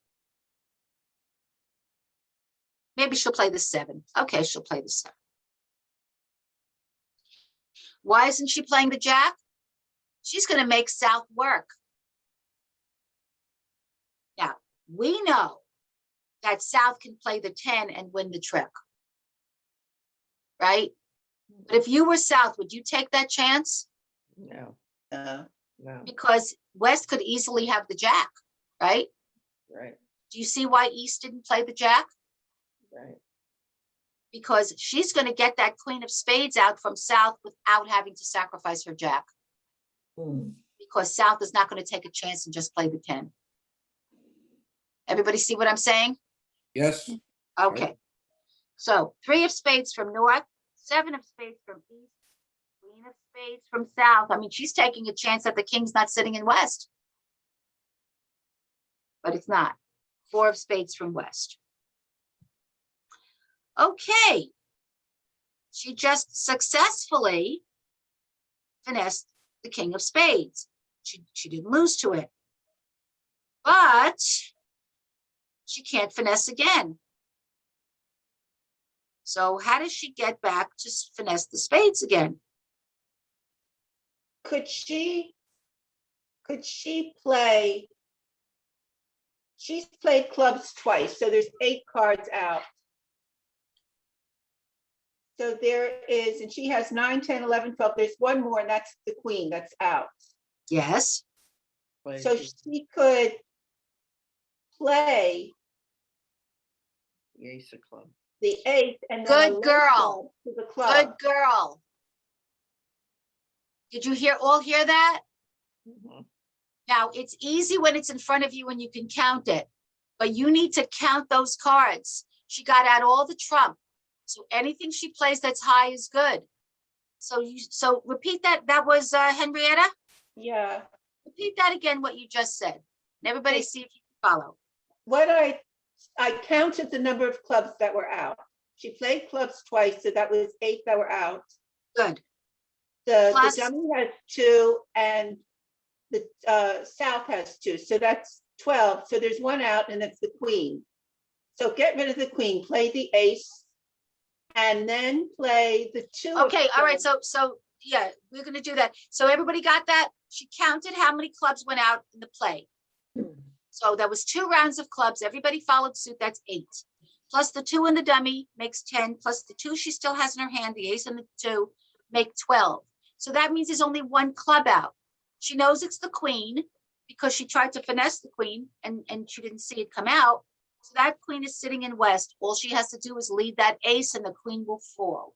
Speaker 1: Maybe she'll play the 7. Okay, she'll play the 7. Why isn't she playing the jack? She's going to make South work. Now, we know that South can play the 10 and win the trick. Right? But if you were South, would you take that chance?
Speaker 7: No,
Speaker 5: Uh,
Speaker 7: no,
Speaker 1: Because West could easily have the jack, right?
Speaker 7: right,
Speaker 1: Do you see why East didn't play the jack?
Speaker 7: right.
Speaker 1: Because she's going to get that queen of spades out from South without having to sacrifice her jack.
Speaker 2: Hmm.
Speaker 1: Because South is not going to take a chance and just play the 10. Everybody see what I'm saying?
Speaker 3: Yes.
Speaker 1: Okay. So 3 of spades from North, 7 of spades from East, queen of spades from South. I mean, she's taking a chance that the king's not sitting in West. But it's not. 4 of spades from West. Okay. She just successfully finessed the king of spades. She didn't lose to it. But she can't finesse again. So how does she get back to finesse the spades again?
Speaker 5: could she play? She's played clubs twice, so there's 8 cards out. So there is, and she has 9, 10, 11, 12. There's one more, and that's the queen that's out.
Speaker 1: Yes.
Speaker 7: Play
Speaker 5: So
Speaker 7: the
Speaker 5: she could play
Speaker 7: ace of club.
Speaker 5: the 8 and then
Speaker 1: Good
Speaker 5: a low
Speaker 1: girl.
Speaker 5: club to the
Speaker 1: Good
Speaker 5: club.
Speaker 1: girl. Did you hear that?
Speaker 7: Mhm.
Speaker 1: Now, it's easy when it's in front of you and you can count it, but you need to count those cards. She got out all the trump. So anything she plays that's high is good. So repeat that. That was Henrietta.
Speaker 5: Yeah.
Speaker 1: Repeat that again, what you just said. And everybody see if you can follow.
Speaker 5: What I counted the number of clubs that were out. She played clubs twice, so that was 8 that were out.
Speaker 1: Good.
Speaker 5: The
Speaker 1: Plus-
Speaker 5: dummy has 2 and the South has 2, so that's 12. So there's 1 out and it's the queen. So get rid of the queen, play the ace, and then play the 2. of
Speaker 1: Okay, all right.
Speaker 5: clubs.
Speaker 1: So yeah, we're gonna do that. So everybody got that? She counted how many clubs went out in the play. So that was 2 rounds of clubs. Everybody followed suit. That's 8. Plus the 2 in the dummy makes 10. Plus the 2 she still has in her hand, the ace and the 2 make 12. So that means there's only 1 club out. She knows it's the queen because she tried to finesse the queen and she didn't see it come out. So that queen is sitting in West. All she has to do is lead that ace and the queen will fall.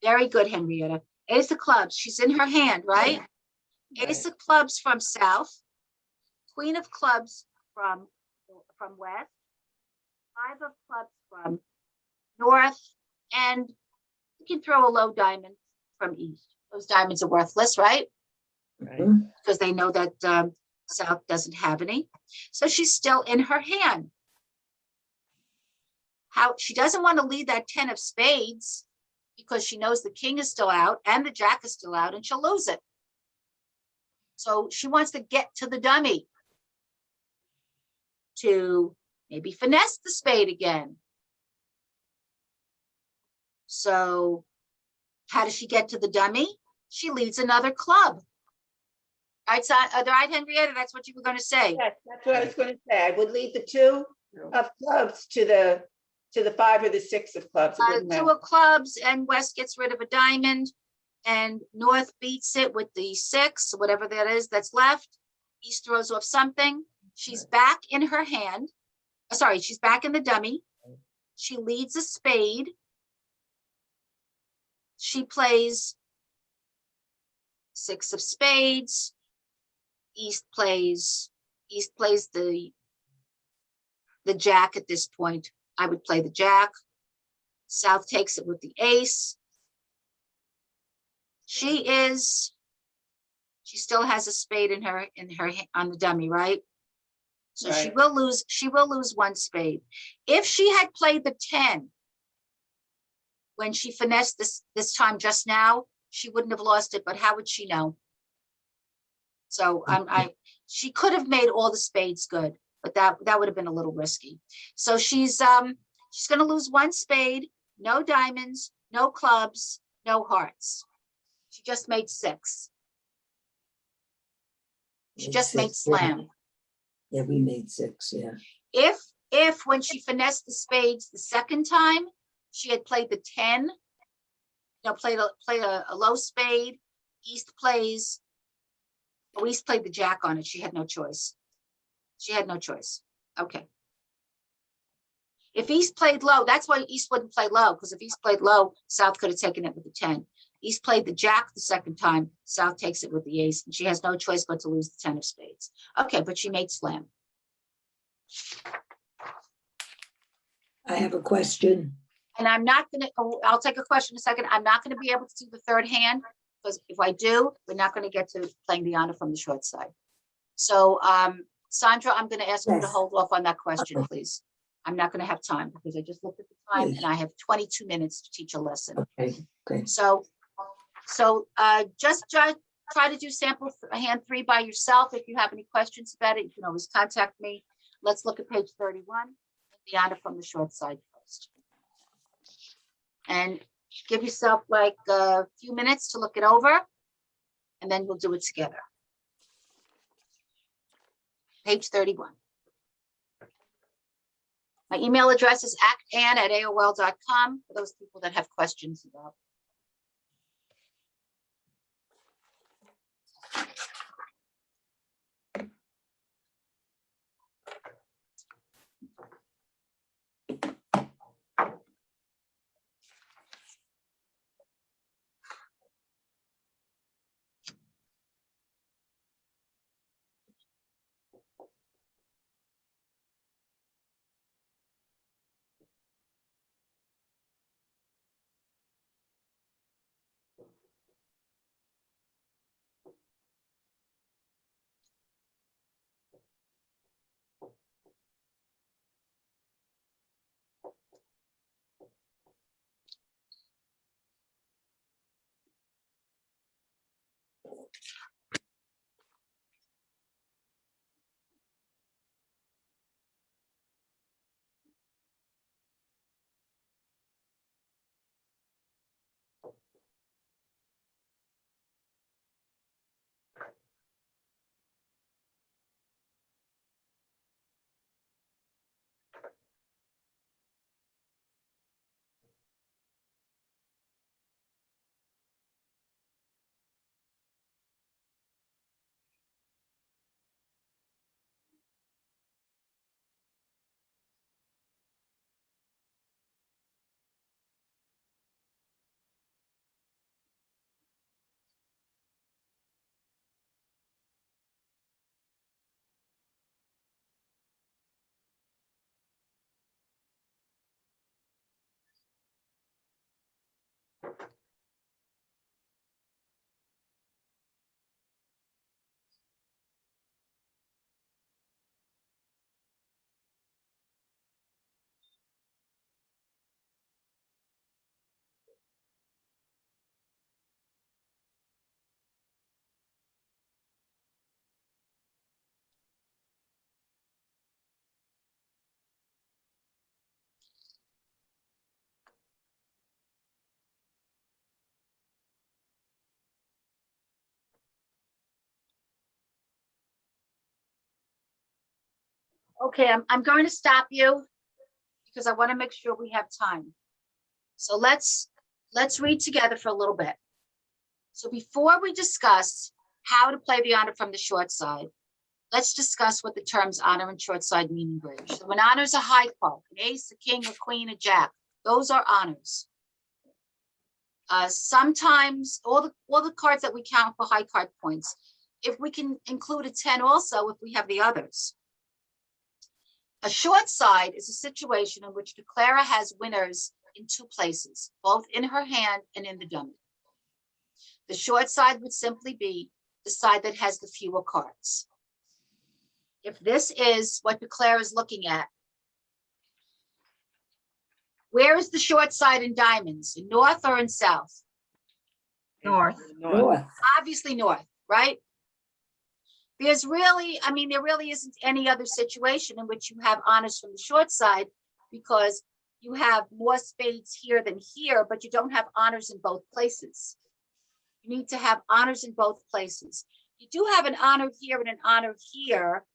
Speaker 1: Very good, Henrietta. Ace of clubs. She's in her hand, right? Ace of clubs from South. Queen of clubs from West. 5 of clubs from North. And you can throw a low diamond from East. Those diamonds are worthless, right?
Speaker 7: Right.
Speaker 1: Because they know that South doesn't have any. So she's still in her hand. How she doesn't want to lead that 10 of spades because she knows the king is still out and the jack is still out and she'll lose it. So she wants to get to the dummy to maybe finesse the spade again. So how does she get to the dummy? She leads another club. All right, so, right, Henrietta, that's what you were going to say.
Speaker 5: Yes, that's what I was going to say. I would leave the 2 of clubs to the 5 or the 6 of clubs. It wouldn't
Speaker 1: 2
Speaker 5: matter.
Speaker 1: of clubs and West gets rid of a diamond and North beats it with the 6, whatever that is that's left. East throws off something. She's back in her hand. Sorry, she's back in the dummy. She leads a spade. She plays 6 of spades. East plays the jack at this point. I would play the jack. South takes it with the ace. She still has a spade in her on the dummy, right? So she
Speaker 5: Right.
Speaker 1: will lose 1 spade. If she had played the 10 when she finessed this time just now, she wouldn't have lost it, but how would she know? So she could have made all the spades good, but that would have been a little risky. So she's going to lose 1 spade, no diamonds, no clubs, no hearts. She just made 6. She just made slam.
Speaker 2: Yeah, we made 6, yeah.
Speaker 1: If when she finessed the spades the second time, she had played the 10, played a low spade, East played the jack on it. She had no choice. Okay. If East played low, that's why East wouldn't play low, because if East played low, South could have taken it with the 10. East played the jack the second time, South takes it with the ace, and she has no choice but to lose the 10 of spades. Okay, but she made slam.
Speaker 2: I have a question.
Speaker 1: And I'm not gonna, I'll take a question in a second. I'm not gonna be able to do the third hand, because if I do, we're not gonna get to playing the honor from the short side. So, Sandra, I'm gonna ask you to
Speaker 2: Yes.
Speaker 1: hold off on that question,
Speaker 2: Okay.
Speaker 1: please. I'm not gonna have time, because I just looked at the time
Speaker 2: Please.
Speaker 1: and I have 22 minutes to teach a lesson.
Speaker 2: Okay, okay.
Speaker 1: So just try to do sample hand 3 by yourself. If you have any questions about it, you can always contact me. Let's look at page 31, the honor from the short side first. And give yourself like a few minutes to look it over, and then we'll do it together. Page 31. My email address is actan@aol.com for those people that have questions about. Okay, I'm going to stop you because I want to make sure we have time. So let's read together for a little bit. So before we discuss how to play the honor from the short side, let's discuss what the terms honor and short side mean in bridge. So when honor is a high card, an ace, a king, a queen, a jack, those are honors. Sometimes all the cards that we count for high card points, if we can include a 10 also, if we have the others. A short side is a situation in which the Clara has winners in two places, both in her hand and in the dummy. The short side would simply be the side that has the fewer cards. If this is what the Clara is looking at, where is the short side in diamonds, in north or in south?
Speaker 4: North.
Speaker 2: North.
Speaker 1: Obviously north, right? There's really, I mean, there really isn't any other situation in which you have honors from the short side because you have more spades here than here, but you don't have honors in both places. You need to have honors in both places. You do have an honor here and an honor here,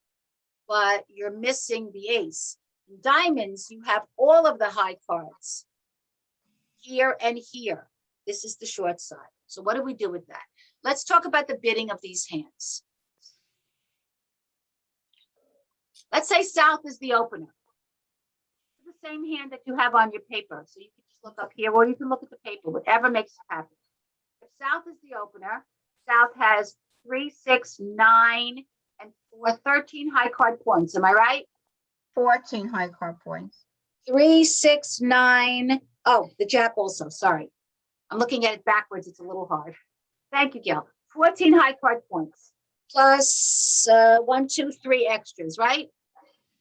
Speaker 1: but you're missing the ace. In diamonds, you have all of the high cards here and here. This is the short side. So what do we do with that? Let's talk about the bidding of these hands. Let's say south is the opener. The same hand that you have on your paper. So you can just look up here or you can look at the paper, whatever makes you happy. If south is the opener, south has 3, 6, 9, and 4, 13 high card points. Am I right?
Speaker 4: 14 high card points.
Speaker 1: 3, 6, 9. Oh, the jack also, sorry. I'm looking at it backwards. It's a little hard. Thank you, Gail. 14 high card points plus 1, 2, 3 extras, right?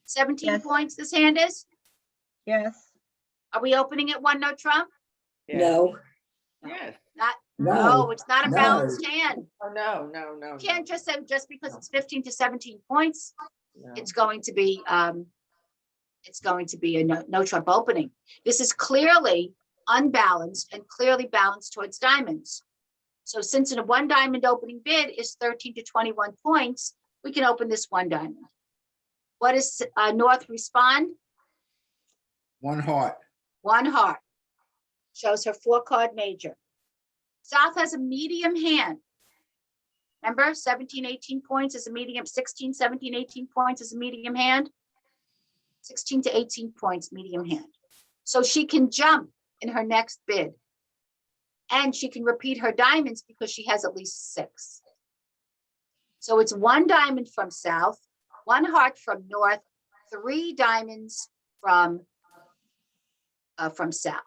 Speaker 1: 17
Speaker 4: Yes.
Speaker 1: points this hand is.
Speaker 4: Yes.
Speaker 1: Are we opening at 1 no trump?
Speaker 7: Yeah.
Speaker 2: No,
Speaker 7: Yes.
Speaker 1: Not,
Speaker 2: no,
Speaker 1: no, it's not a
Speaker 2: no.
Speaker 1: balanced hand.
Speaker 7: Oh, no, no, no.
Speaker 1: You can't just say just because it's 15 to 17 points,
Speaker 7: No.
Speaker 1: it's going to be a no trump opening. This is clearly unbalanced and clearly balanced towards diamonds. So since in a 1 diamond opening bid is 13 to 21 points, we can open this 1 diamond. What does North respond?
Speaker 3: 1 heart.
Speaker 1: 1 heart. Shows her 4 card major. South has a medium hand. Remember, 17, 18 points is a medium, 16, 17, 18 points is a medium hand. 16 to 18 points, medium hand. So she can jump in her next bid. And she can repeat her diamonds because she has at least 6. So it's 1 diamond from south, 1 heart from north, 3 diamonds from south.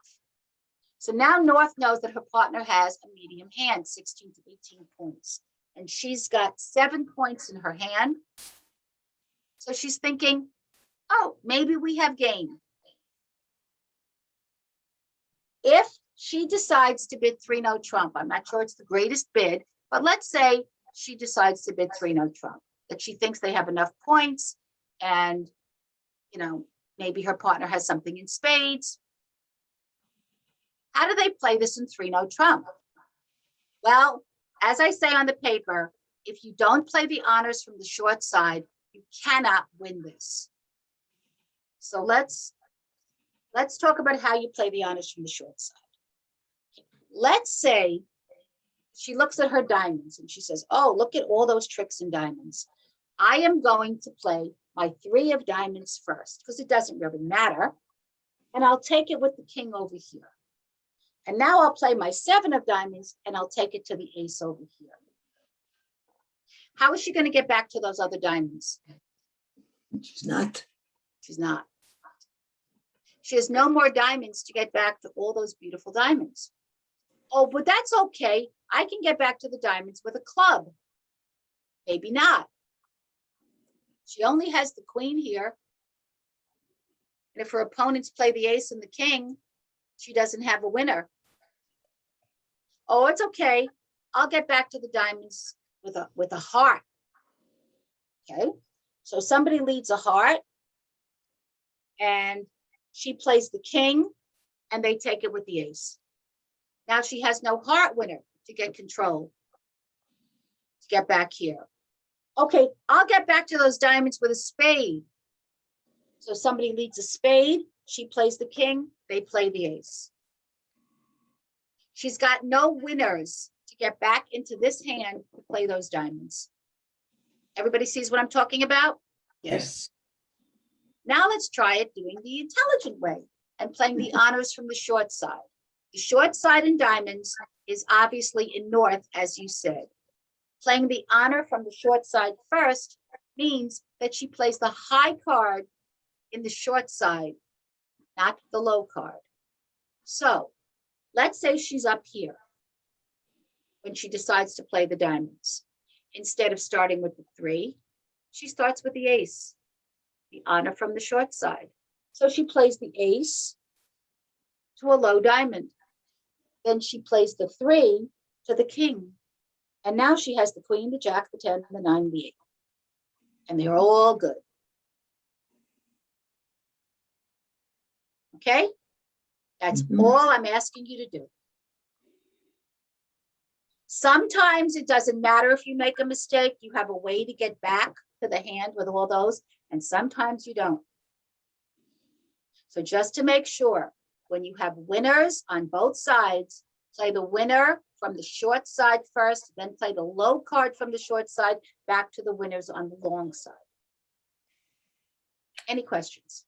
Speaker 1: So now North knows that her partner has a medium hand, 16 to 18 points. And she's got 7 points in her hand. So she's thinking, oh, maybe we have game. If she decides to bid 3 no trump, I'm not sure it's the greatest bid, but let's say she decides to bid 3 no trump, that she thinks they have enough points and, you know, maybe her partner has something in spades. How do they play this in 3 no trump? Well, as I say on the paper, if you don't play the honors from the short side, you cannot win this. So let's talk about how you play the honors from the short side. Let's say she looks at her diamonds and she says, oh, look at all those tricks in diamonds. I am going to play my 3 of diamonds first because it doesn't really matter. And I'll take it with the king over here. And now I'll play my 7 of diamonds and I'll take it to the ace over here. How is she going to get back to those other diamonds?
Speaker 2: She's not.
Speaker 1: She's not. She has no more diamonds to get back to all those beautiful diamonds. Oh, but that's okay. I can get back to the diamonds with a club. Maybe not. She only has the queen here. And if her opponents play the ace and the king, she doesn't have a winner. Oh, it's okay. I'll get back to the diamonds with a heart. Okay. So somebody leads a heart and she plays the king and they take it with the ace. Now she has no heart winner to get control, to get back here. Okay, I'll get back to those diamonds with a spade. So somebody leads a spade, she plays the king, they play the ace. She's got no winners to get back into this hand to play those diamonds. Everybody sees what I'm talking about?
Speaker 5: Yes.
Speaker 1: Now let's try it doing the intelligent way and playing the honors from the short side. The short side in diamonds is obviously in north, as you said. Playing the honor from the short side first means that she plays the high card in the short side, not the low card. So let's say she's up here when she decides to play the diamonds. Instead of starting with the 3, she starts with the ace, the honor from the short side. So she plays the ace to a low diamond. Then she plays the 3 to the king. And now she has the queen, the jack, the 10, the 9, the 8. And they're all good. Okay? That's all I'm asking you to do. Sometimes it doesn't matter if you make a mistake. You have a way to get back to the hand with all those, and sometimes you don't. So just to make sure, when you have winners on both sides, play the winner from the short side first, then play the low card from the short side back to the winners on the long side. Any questions?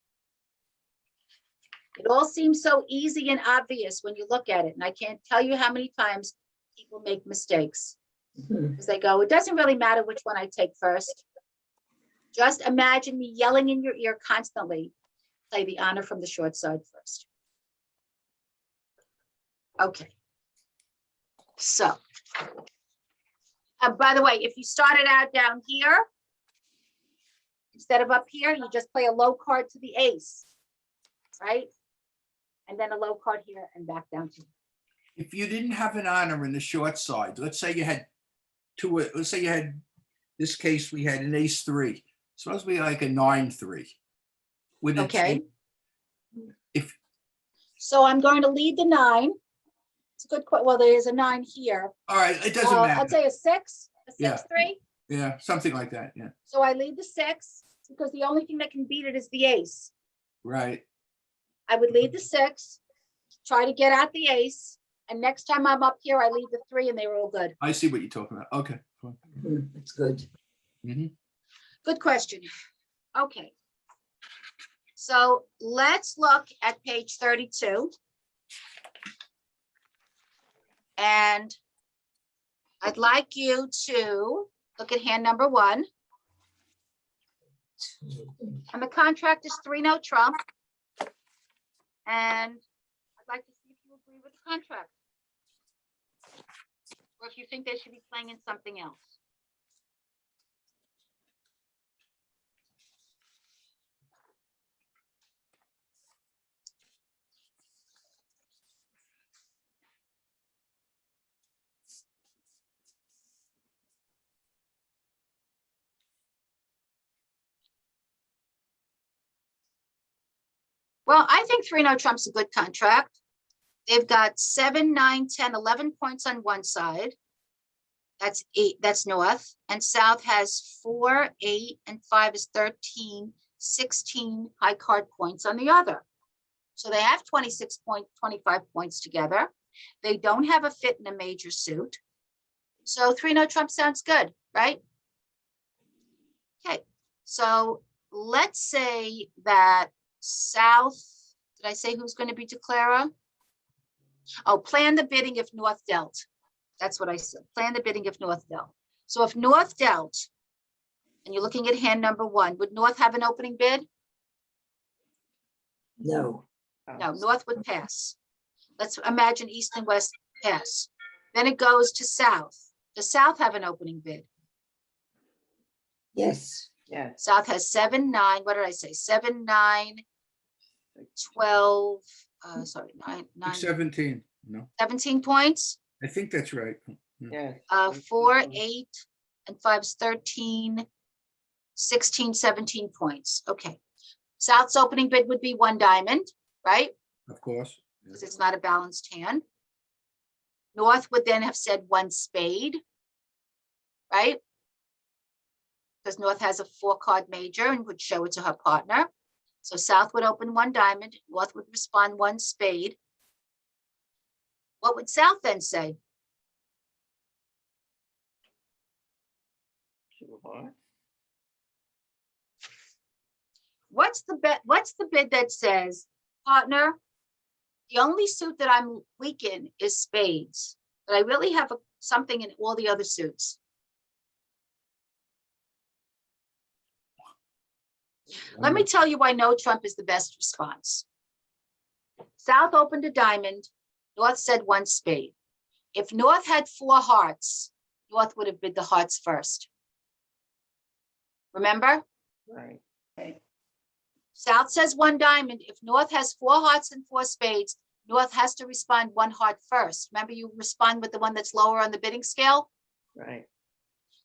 Speaker 1: It all seems so easy and obvious when you look at it, and I can't tell you how many times people make mistakes because they go, it doesn't really matter which one I take first. Just imagine me yelling in your ear constantly, play the honor from the short side first. Okay. So, by the way, if you started out down here, instead of up here, you just play a low card to the ace, right? And then a low card here and back down to.
Speaker 3: If you didn't have an honor in the short side, let's say you had let's say you had, this case, we had an ace 3. Suppose we like a 9-3. Would it
Speaker 1: Okay.
Speaker 3: change?
Speaker 1: So I'm going to lead the 9. It's a good question. Well, there is a 9 here.
Speaker 3: All right, it doesn't matter.
Speaker 1: I'd say a 6, a 6-3.
Speaker 3: Yeah. Yeah, something like that, yeah.
Speaker 1: So I lead the 6 because the only thing that can beat it is the ace.
Speaker 3: Right.
Speaker 1: I would lead the 6, try to get out the ace, and next time I'm up here, I lead the 3, and they were all good.
Speaker 3: I see what you're talking about. Okay. Fine.
Speaker 2: That's good.
Speaker 1: Good question. Okay. So let's look at page 32. And I'd like you to look at hand number 1. And the contract is 3 no trump. And I'd like to see if you agree with the contract. Or if you think they should be playing in something else. Well, I think 3 no trump's a good contract. They've got 7, 9, 10, 11 points on one side. That's 8, that's north. And south has 4, 8, and 5 is 13, 16 high card points on the other. So they have 25 points together. They don't have a fit in a major suit. So 3 no trump sounds good, right? Okay, so let's say that south, did I say who's going to be declarer? Oh, plan the bidding if north dealt. That's what I said. Plan the bidding if north dealt. So if north dealt, and you're looking at hand number 1, would north have an opening bid?
Speaker 2: No.
Speaker 1: No, north would pass. Let's imagine east and west pass. Then it goes to south. Does south have an opening bid?
Speaker 2: Yes.
Speaker 7: Yes.
Speaker 1: South has 7, 9, what did I say? 7, 9, 12, sorry, 9,
Speaker 3: 17, no,
Speaker 1: 17 points.
Speaker 3: I think that's right.
Speaker 7: Yes.
Speaker 1: 4, 8, and 5 is 13, 16, 17 points. Okay. South's opening bid would be 1 diamond, right?
Speaker 3: Of course.
Speaker 1: Because it's not a balanced hand. North would then have said 1 spade, right? Because north has a 4 card major and would show it to her partner. So South would open one diamond, North would respond one spade. What would South then say?
Speaker 7: Two hearts.
Speaker 1: What's the bid that says, partner, the only suit that I'm weak in is spades, but I really have something in all the other suits. Let me tell you why no trump is the best response. South opened a diamond, North said one spade. If North had 4 hearts, North would have bid the hearts first. Remember?
Speaker 7: Right.
Speaker 1: South says one diamond. If North has 4 hearts and 4 spades, North has to respond one heart first. Remember, you respond with the one that's lower on the bidding scale?
Speaker 7: Right.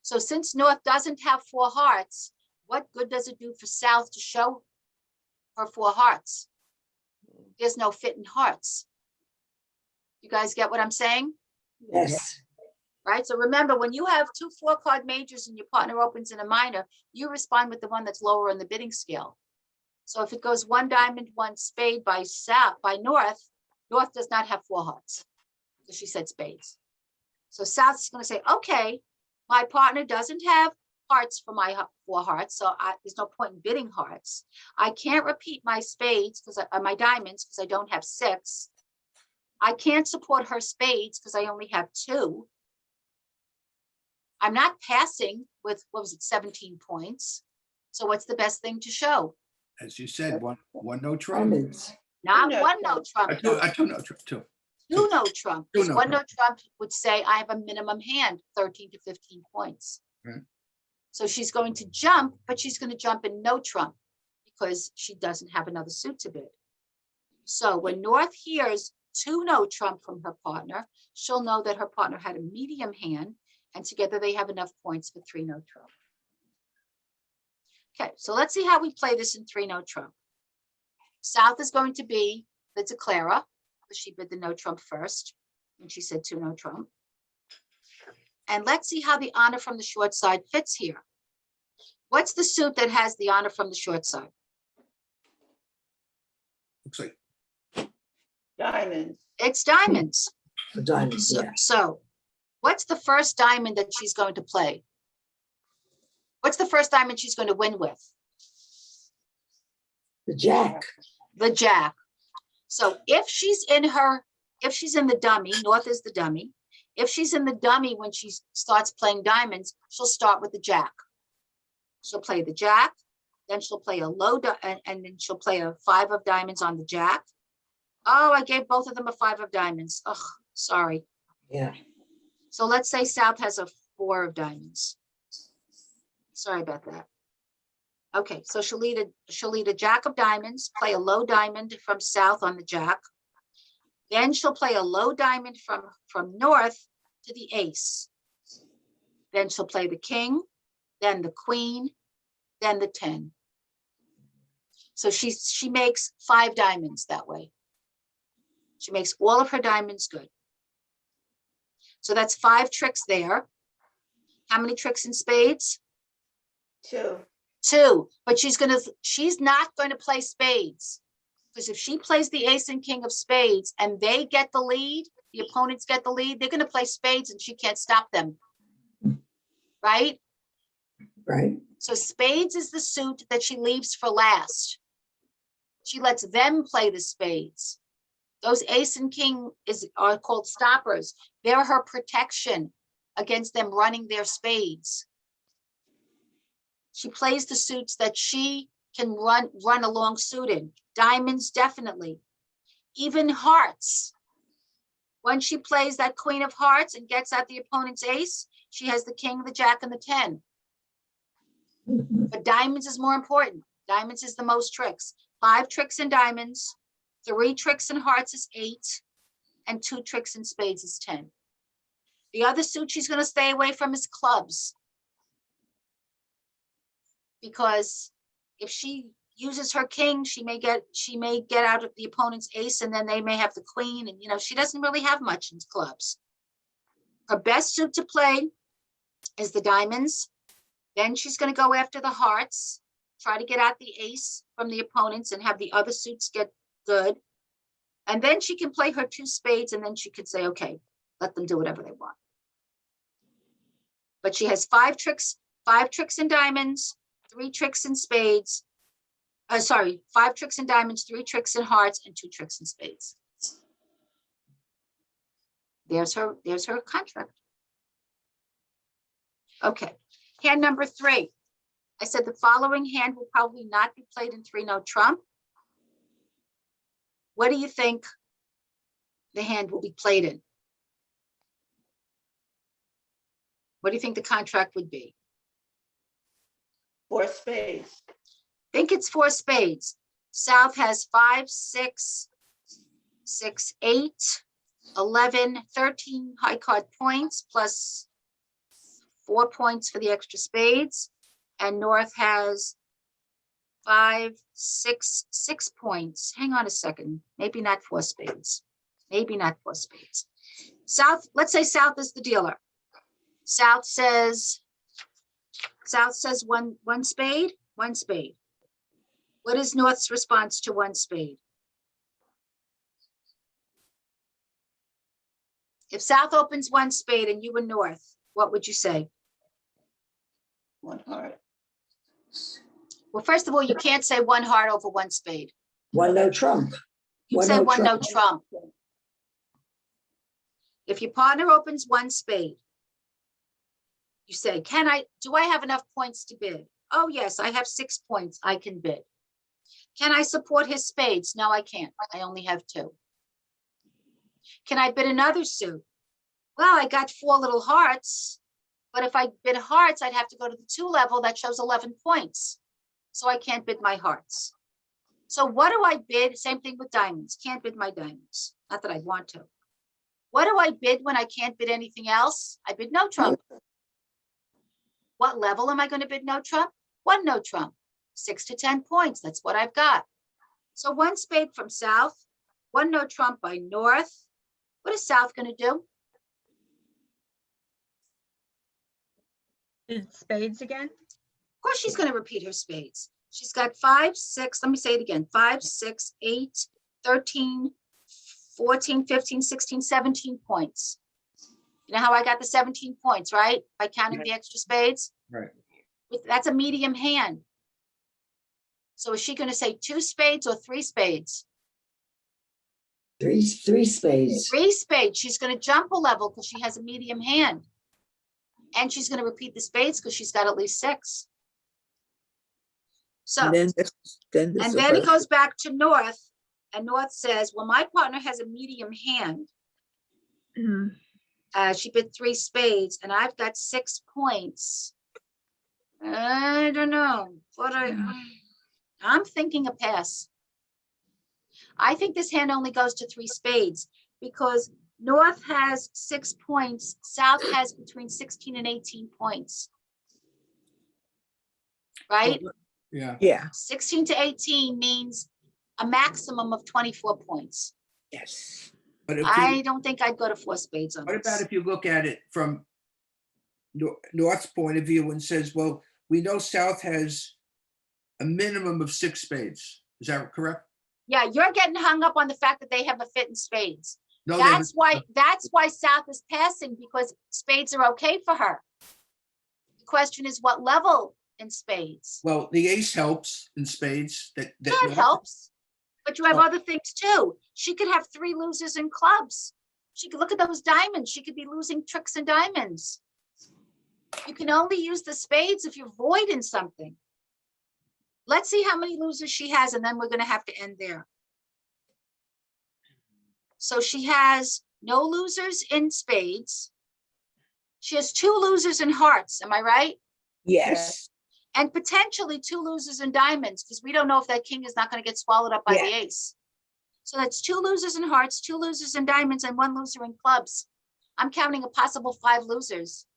Speaker 1: So since North doesn't have 4 hearts, what good does it do for South to show her 4 hearts? There's no fit in hearts. You guys get what I'm saying?
Speaker 2: Yes,
Speaker 1: Right? So remember, when you have 2 4-card majors and your partner opens in a minor, you respond with the one that's lower on the bidding scale. So if it goes one diamond, one spade by North, North does not have 4 hearts. So she said spades. So South's going to say, okay, my partner doesn't have hearts for my 4 hearts, so there's no point in bidding hearts. I can't repeat my spades because my diamonds because I don't have 6. I can't support her spades because I only have 2. I'm not passing with, what was it, 17 points. So what's the best thing to show?
Speaker 3: As you said, one no trump.
Speaker 2: diamonds.
Speaker 1: Not
Speaker 5: No
Speaker 1: one
Speaker 5: trump.
Speaker 1: no trump.
Speaker 3: Two no trump, two.
Speaker 1: 2 no trump.
Speaker 3: Two
Speaker 1: Because
Speaker 3: no
Speaker 1: one no trump would say I have a minimum hand, 13 to 15 points.
Speaker 3: Right.
Speaker 1: So she's going to jump, but she's going to jump in no trump because she doesn't have another suit to bid. So when North hears 2 no trump from her partner, she'll know that her partner had a medium hand, and together they have enough points for 3 no trump. Okay, so let's see how we play this in 3 no trump. South is going to be the declarer, because she bid the no trump first when she said 2 no trump. And let's see how the honor from the short side fits here. What's the suit that has the honor from the short side?
Speaker 3: Looks like
Speaker 5: Diamonds.
Speaker 1: It's diamonds.
Speaker 2: The diamonds,
Speaker 1: So,
Speaker 2: yeah.
Speaker 1: so what's the first diamond that she's going to play? What's the first diamond she's going to win with?
Speaker 2: The jack.
Speaker 1: The jack. So if she's in the dummy, North is the dummy. If she's in the dummy when she starts playing diamonds, she'll start with the jack. She'll play the jack, then she'll play a low, and then she'll play a 5 of diamonds on the jack. Oh, I gave both of them a 5 of diamonds. Ugh, sorry.
Speaker 2: Yeah.
Speaker 1: So let's say South has a 4 of diamonds. Sorry about that. Okay, so she'll lead a jack of diamonds, play a low diamond from South on the jack. Then she'll play a low diamond from North to the ace. Then she'll play the king, then the queen, then the 10. So she makes 5 diamonds that way. She makes all of her diamonds good. So that's 5 tricks there. How many tricks in spades?
Speaker 5: 2.
Speaker 1: 2, but she's not going to play spades. Because if she plays the ace and king of spades and they get the lead, the opponents get the lead, they're going to play spades and she can't stop them. Right?
Speaker 2: Right.
Speaker 1: So spades is the suit that she leaves for last. She lets them play the spades. Those ace and king are called stoppers. They're her protection against them running their spades. She plays the suits that she can run a long suit in. Diamonds, definitely. Even hearts. When she plays that queen of hearts and gets out the opponent's ace, she has the king, the jack, and the 10. But diamonds is more important. Diamonds is the most tricks. 5 tricks in diamonds, 3 tricks in hearts is 8, and 2 tricks in spades is 10. The other suit she's going to stay away from is clubs. Because if she uses her king, she may get out of the opponent's ace, and then they may have the queen, and she doesn't really have much in clubs. Her best suit to play is the diamonds. Then she's going to go after the hearts. try to get out the ace from the opponents and have the other suits get good. And then she can play her 2 spades and then she could say, okay, let them do whatever they want. But she has 5 tricks in diamonds, 3 tricks in spades. 5 tricks in diamonds, 3 tricks in hearts, and 2 tricks in spades. There's her contract. Okay, hand number 3. I said the following hand will probably not be played in 3-note trump. What do you think the hand will be played in? What do you think the contract would be?
Speaker 5: 4 spades.
Speaker 1: I think it's 4 spades. South has 5, 6, 6, 8, 11, 13 high card points plus 4 points for the extra spades. And North has 5, 6, 6 points. Hang on a second. Maybe not 4 spades. Maybe not 4 spades. South, let's say South is the dealer. South says one spade, 1 spade. What is North's response to 1 spade? If South opens 1 spade and you were North, what would you say?
Speaker 5: 1 heart.
Speaker 1: Well, first of all, you can't say 1 heart over 1 spade.
Speaker 2: 1-note trump.
Speaker 1: You say 1-note trump. If your partner opens 1 spade, you say, do I have enough points to bid? Oh, yes, I have 6 points. I can bid. Can I support his spades? No, I can't. I only have 2. Can I bid another suit? Well, I got 4 little hearts, but if I bid hearts, I'd have to go to the 2 level that shows 11 points. So I can't bid my hearts. So what do I bid? Same thing with diamonds. Can't bid my diamonds. Not that I want to. What do I bid when I can't bid anything else? I bid no trump. What level am I going to bid no trump? 1-note trump. 6 to 10 points. That's what I've got. So 1 spade from South, 1-note trump by North. What is South going to do?
Speaker 4: Is spades again?
Speaker 1: Of course, she's going to repeat her spades. She's got 5, 6, let me say it again, 5, 6, 8, 13, 14, 15, 16, 17 points. You know how I got the 17 points, right? By counting the extra spades?
Speaker 3: Right.
Speaker 1: That's a medium hand. So is she going to say 2 spades or 3 spades?
Speaker 2: 3 spades.
Speaker 1: 3 spades. She's going to jump a level because she has a medium hand. And she's going to repeat the spades because she's got at least 6. So,
Speaker 9: And then
Speaker 1: it goes back to North, and North says, well, my partner has a medium hand. She bid 3 spades, and I've got 6 points. I don't know, but I'm thinking a pass. I think this hand only goes to 3 spades because North has 6 points, South has between 16 and 18 points. Right?
Speaker 3: Yeah.
Speaker 9: Yeah,
Speaker 1: 16 to 18 means a maximum of 24 points.
Speaker 9: yes.
Speaker 3: But if
Speaker 1: I don't think I'd go to 4 spades on
Speaker 3: what about
Speaker 1: this.
Speaker 3: if you look at it from North's point of view and says, well, we know South has a minimum of 6 spades. Is that correct?
Speaker 1: Yeah, you're getting hung up on the fact that they have a fit in spades.
Speaker 3: No,
Speaker 1: That's why South is passing, because spades are okay for her. The question is what level in spades?
Speaker 3: well, the ace helps in spades. That
Speaker 1: That helps. But you have other things too. She could have 3 losers in clubs. She could look at those diamonds. She could be losing tricks and diamonds. You can only use the spades if you're void in something. Let's see how many losers she has, and then we're going to have to end there. So she has no losers in spades. She has 2 losers in hearts. Am I right?
Speaker 9: Yes,
Speaker 1: And potentially 2 losers in diamonds, because we don't know if that king is not going to get swallowed up by the ace. So that's 2 losers in hearts, 2 losers in diamonds, and 1 loser in clubs. I'm counting a possible 5 losers.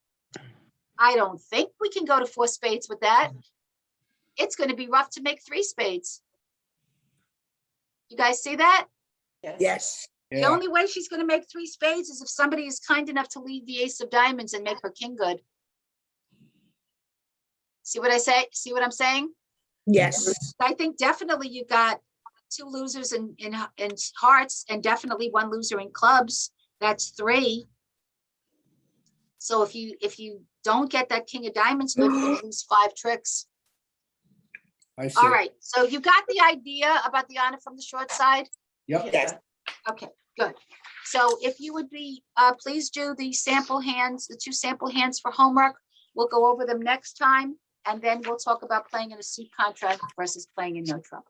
Speaker 1: I don't think we can go to 4 spades with that. It's going to be rough to make 3 spades. You guys see that?
Speaker 9: yes.
Speaker 1: The only way she's going to make 3 spades is if somebody is kind enough to leave the ace of diamonds and make her king good. See what I say? See what I'm saying?
Speaker 9: Yes.
Speaker 1: I think definitely you got 2 losers in hearts and definitely 1 loser in clubs. That's 3. So if you don't get that king of diamonds, maybe you're gonna lose 5 tricks.
Speaker 3: I see.
Speaker 1: All right, so you got the idea about the honor from the short side?
Speaker 3: Yep.
Speaker 9: Yes.
Speaker 1: Okay, good. So if you would be, please do the sample hands, the 2 sample hands for homework. We'll go over them next time, and then we'll talk about playing in a suit contract versus playing in no trump.